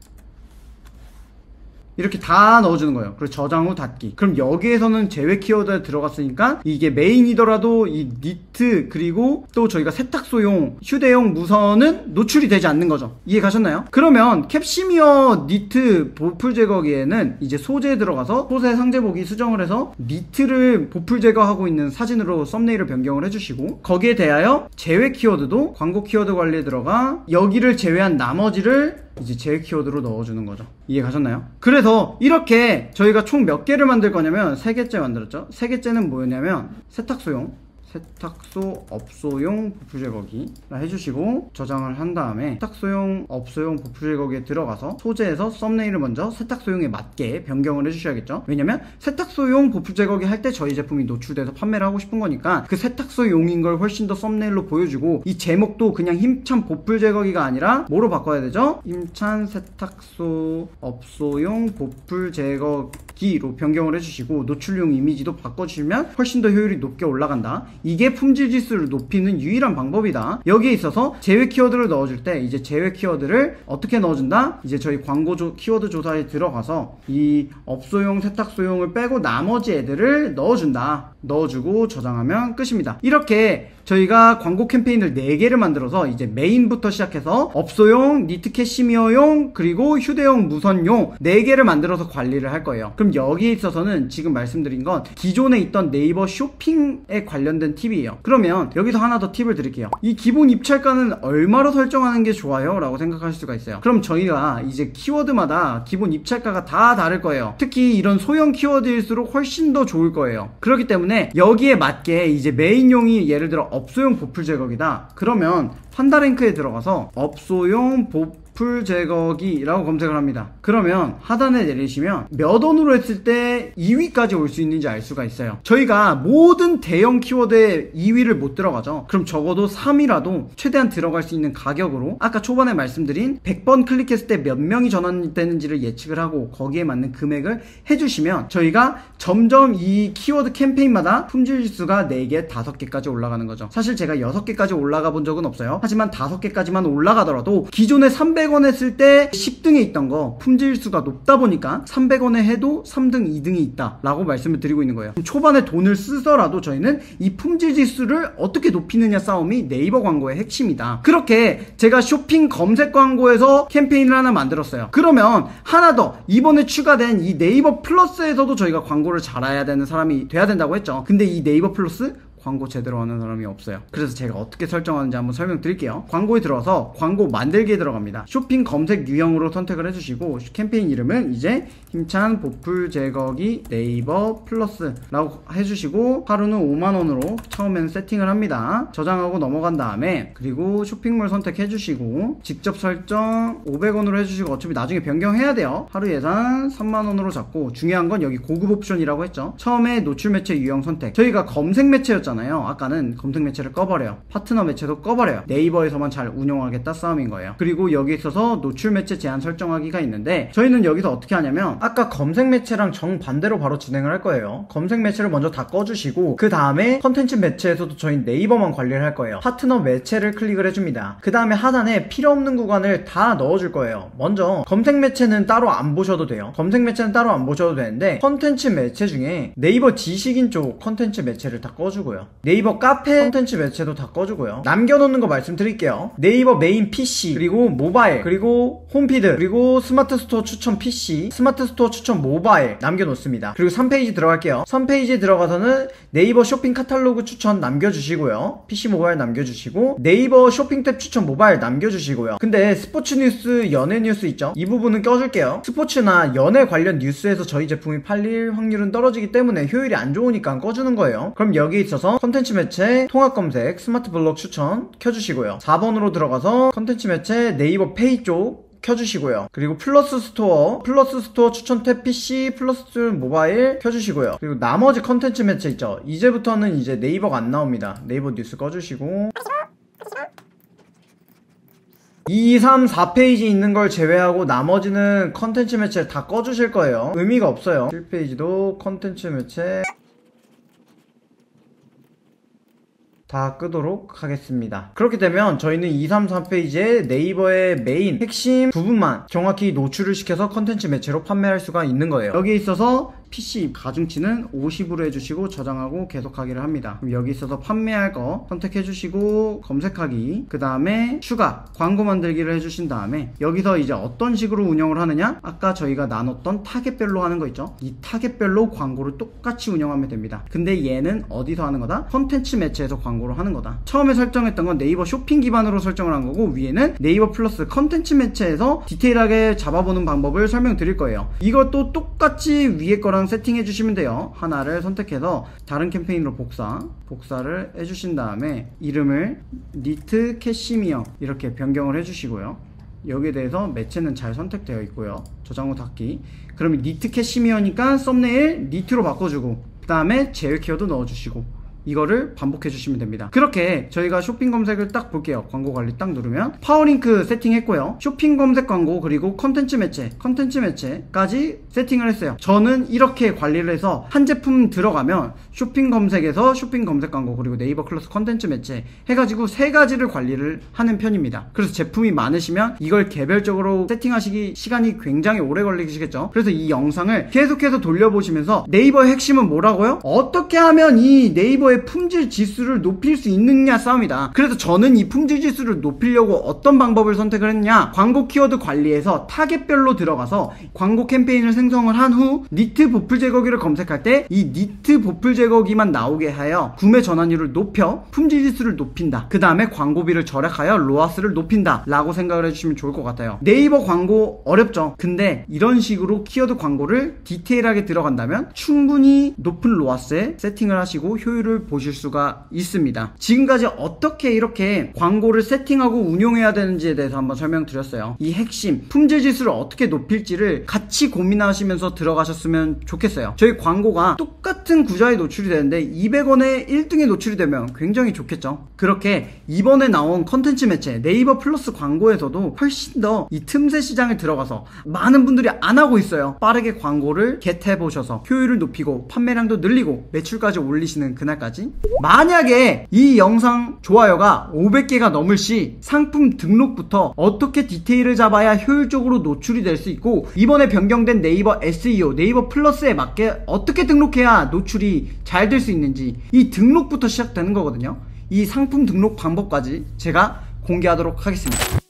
이렇게 다 넣어주는 거예요. 그리고 저장 후 닫기. 그럼 여기에서는 제외 키워드에 들어갔으니까 이게 메인이더라도 이 니트 그리고 또 저희가 세탁소용 휴대용 무선은 노출이 되지 않는 거죠. 이해 가셨나요? 그러면 캡시미어 니트 보풀 제거기에는 이제 소재에 들어가서 소재 상세 보기 수정을 해서 니트를 보풀 제거하고 있는 사진으로 썸네일을 변경을 해주시고, 거기에 대하여 제외 키워드도 광고 키워드 관리에 들어가 여기를 제외한 나머지를 이제 제외 키워드로 넣어주는 거죠. 이해 가셨나요? 그래서 이렇게 저희가 총 몇 개를 만들 거냐면 3개째 만들었죠. 3개째는 뭐였냐면 세탁소 업소용 보풀 제거기라 해주시고 저장을 한 다음에 세탁소용 업소용 보풀 제거기에 들어가서 소재에서 썸네일을 먼저 세탁소용에 맞게 변경을 해주셔야겠죠. 왜냐면 세탁소용 보풀 제거기 할 때 저희 제품이 노출돼서 판매를 하고 싶은 거니까 그 세탁소용인 걸 훨씬 더 썸네일로 보여주고, 이 제목도 그냥 힘찬 보풀 제거기가 아니라 뭐로 바꿔야 되죠? 힘찬 세탁소 업소용 보풀 제거기로 변경을 해주시고 노출용 이미지도 바꿔주시면 훨씬 더 효율이 높게 올라간다. 이게 품질 지수를 높이는 유일한 방법이다. 여기에 있어서 제외 키워드를 넣어줄 때 이제 제외 키워드를 어떻게 넣어준다? 이제 저희 광고 키워드 조사에 들어가서 이 업소용 세탁소용을 빼고 나머지 애들을 넣어준다. 넣어주고 저장하면 끝입니다. 이렇게 저희가 광고 캠페인을 4개를 만들어서 이제 메인부터 시작해서 업소용, 니트 캐시미어용, 그리고 휴대용 무선용 4개를 만들어서 관리를 할 거예요. 그럼 여기에 있어서는 지금 말씀드린 건 기존에 있던 네이버 쇼핑에 관련된 팁이에요. 그러면 여기서 하나 더 팁을 드릴게요. 이 기본 입찰가는 얼마로 설정하는 게 좋아요? 라고 생각하실 수가 있어요. 그럼 저희가 이제 키워드마다 기본 입찰가가 다 다를 거예요. 특히 이런 소형 키워드일수록 훨씬 더 좋을 거예요. 그렇기 때문에 여기에 맞게 이제 메인용이 예를 들어 업소용 보풀 제거기다. 그러면 판다랭크에 들어가서 업소용 보풀 제거기라고 검색을 합니다. 그러면 하단에 내리시면 몇 원으로 했을 때 2위까지 올 수 있는지 알 수가 있어요. 저희가 모든 대형 키워드에 2위를 못 들어가죠. 그럼 적어도 3위라도 최대한 들어갈 수 있는 가격으로 아까 초반에 말씀드린 100번 클릭했을 때 몇 명이 전환되는지를 예측을 하고 거기에 맞는 금액을 해주시면 저희가 점점 이 키워드 캠페인마다 품질 지수가 4개, 5개까지 올라가는 거죠. 사실 제가 6개까지 올라가 본 적은 없어요. 하지만 5개까지만 올라가더라도 기존에 300 300원 했을 때 10등에 있던 거 품질수가 높다 보니까 300원에 해도 3등, 2등이 있다 라고 말씀을 드리고 있는 거예요. 초반에 돈을 쓰더라도 저희는 이 품질 지수를 어떻게 높이느냐 싸움이 네이버 광고의 핵심이다. 그렇게 제가 쇼핑 검색 광고에서 캠페인을 하나 만들었어요. 그러면 하나 더, 이번에 추가된 이 네이버 플러스에서도 저희가 광고를 잘해야 되는 사람이 돼야 된다고 했죠. 근데 이 네이버 플러스 광고 제대로 하는 사람이 없어요. 그래서 제가 어떻게 설정하는지 한번 설명드릴게요. 광고에 들어서 광고 만들기에 들어갑니다. 쇼핑 검색 유형으로 선택을 해주시고 캠페인 이름은 이제 힘찬 보풀 제거기 네이버 플러스 라고 해주시고 하루는 5만원으로 처음에는 세팅을 합니다. 저장하고 넘어간 다음에 그리고 쇼핑몰 선택해주시고 직접 설정 500원으로 해주시고 어차피 나중에 변경해야 돼요. 하루 예산 3만원으로 잡고 중요한 건 여기 고급 옵션이라고 했죠. 처음에 노출 매체 유형 선택. 저희가 검색 매체였잖아요. 아까는 검색 매체를 꺼버려요. 파트너 매체도 꺼버려요. 네이버에서만 잘 운용하겠다 싸움인 거예요. 그리고 여기 있어서 노출 매체 제한 설정하기가 있는데 저희는 여기서 어떻게 하냐면 아까 검색 매체랑 정반대로 바로 진행을 할 거예요. 검색 매체를 먼저 다 꺼주시고 그 다음에 컨텐츠 매체에서도 저희 네이버만 관리를 할 거예요. 파트너 매체를 클릭을 해줍니다. 그 다음에 하단에 필요 없는 구간을 다 넣어줄 거예요. 먼저 검색 매체는 따로 안 보셔도 돼요. 검색 매체는 따로 안 보셔도 되는데 컨텐츠 매체 중에 네이버 지식인 쪽 컨텐츠 매체를 다 꺼주고요. 네이버 카페 콘텐츠 매체도 다 꺼주고요. 남겨놓는 거 말씀드릴게요. 네이버 메인 PC 그리고 모바일 그리고 홈피드 그리고 스마트 스토어 추천 PC 스마트 스토어 추천 모바일 남겨놓습니다. 그리고 3페이지 들어갈게요. 3페이지에 들어가서는 네이버 쇼핑 카탈로그 추천 남겨주시고요. PC 모바일 남겨주시고 네이버 쇼핑 탭 추천 모바일 남겨주시고요. 근데 스포츠 뉴스 연예 뉴스 있죠? 이 부분은 껴줄게요. 스포츠나 연예 관련 뉴스에서 저희 제품이 팔릴 확률은 떨어지기 때문에 효율이 안 좋으니까 꺼주는 거예요. 그럼 여기 있어서 컨텐츠 매체, 통합 검색, 스마트 블록 추천 켜주시고요. 4번으로 들어가서 컨텐츠 매체, 네이버 페이 쪽 켜주시고요. 그리고 플러스 스토어 추천 탭 PC, 플러스 모바일 켜주시고요. 그리고 나머지 컨텐츠 매체 있죠? 이제부터는 이제 네이버가 안 나옵니다. 네이버 뉴스 꺼주시고 2, 3, 4페이지 있는 걸 제외하고 나머지는 컨텐츠 매체를 다 꺼주실 거예요. 의미가 없어요. 7페이지도 컨텐츠 매체 다 끄도록 하겠습니다. 그렇게 되면 저희는 2, 3, 4페이지에 네이버의 메인 핵심 부분만 정확히 노출을 시켜서 컨텐츠 매체로 판매할 수가 있는 거예요. 여기에 있어서 PC 가중치는 50으로 해주시고 저장하고 계속하기를 합니다. 그럼 여기 있어서 판매할 거 선택해주시고 검색하기 그 다음에 추가 광고 만들기를 해주신 다음에 여기서 이제 어떤 식으로 운영을 하느냐 아까 저희가 나눴던 타겟별로 하는 거 있죠. 이 타겟별로 광고를 똑같이 운영하면 됩니다. 근데 얘는 어디서 하는 거다? 컨텐츠 매체에서 광고를 하는 거다. 처음에 설정했던 건 네이버 쇼핑 기반으로 설정을 한 거고 위에는 네이버 플러스 컨텐츠 매체에서 디테일하게 잡아보는 방법을 설명드릴 거예요. 이것도 똑같이 위에 거랑 세팅해 주시면 돼요. 하나를 선택해서 다른 캠페인으로 복사를 해주신 다음에 이름을 니트 캐시미어 이렇게 변경을 해주시고요. 여기에 대해서 매체는 잘 선택되어 있고요. 저장 후 닫기. 그러면 니트 캐시미어니까 썸네일 니트로 바꿔주고 그 다음에 제휴 키워드 넣어주시고 이거를 반복해 주시면 됩니다. 그렇게 저희가 쇼핑 검색을 딱 볼게요. 광고 관리 딱 누르면 파워링크 세팅했고요. 쇼핑 검색 광고 그리고 컨텐츠 매체까지 세팅을 했어요. 저는 이렇게 관리를 해서 한 제품 들어가면 쇼핑 검색에서 쇼핑 검색 광고 그리고 네이버 클러스 컨텐츠 매체 해가지고 3가지를 관리를 하는 편입니다. 그래서 제품이 많으시면 이걸 개별적으로 세팅하시기 시간이 굉장히 오래 걸리시겠죠. 그래서 이 영상을 계속해서 돌려보시면서 네이버의 핵심은 뭐라고요? 어떻게 하면 이 네이버의 품질 지수를 높일 수 있느냐 싸움이다. 그래서 저는 이 품질 지수를 높이려고 어떤 방법을 선택을 했냐, 광고 키워드 관리에서 타겟별로 들어가서 광고 캠페인을 생성을 한 후 니트 보풀 제거기를 검색할 때 이 니트 보풀 제거기만 나오게 하여 구매 전환율을 높여 품질 지수를 높인다. 그 다음에 광고비를 절약하여 로아스를 높인다 라고 생각을 해주시면 좋을 것 같아요. 네이버 광고 어렵죠. 근데 이런 식으로 키워드 광고를 디테일하게 들어간다면 충분히 높은 로아스에 세팅을 하시고 효율을 보실 수가 있습니다. 지금까지 어떻게 이렇게 광고를 세팅하고 운용해야 되는지에 대해서 한번 설명드렸어요. 이 핵심 품질 지수를 어떻게 높일지를 같이 고민하시면서 들어가셨으면 좋겠어요. 저희 광고가 똑같은 구자에 노출이 되는데 200원에 1등에 노출이 되면 굉장히 좋겠죠. 그렇게 이번에 나온 컨텐츠 매체 네이버 플러스 광고에서도 훨씬 더 이 틈새 시장에 들어가서 많은 분들이 안 하고 있어요. 빠르게 광고를 겟해보셔서 효율을 높이고 판매량도 늘리고 매출까지 올리시는 그날까지 때까지. 만약에 이 영상 좋아요가 500개가 넘을 시 상품 등록부터 어떻게 디테일을 잡아야 효율적으로 노출이 될 수 있고, 이번에 변경된 네이버 SEO, 네이버 플러스에 맞게 어떻게 등록해야 노출이 잘 될 수 있는지, 이 등록부터 시작되는 거거든요. 이 상품 등록 방법까지 제가 공개하도록 하겠습니다.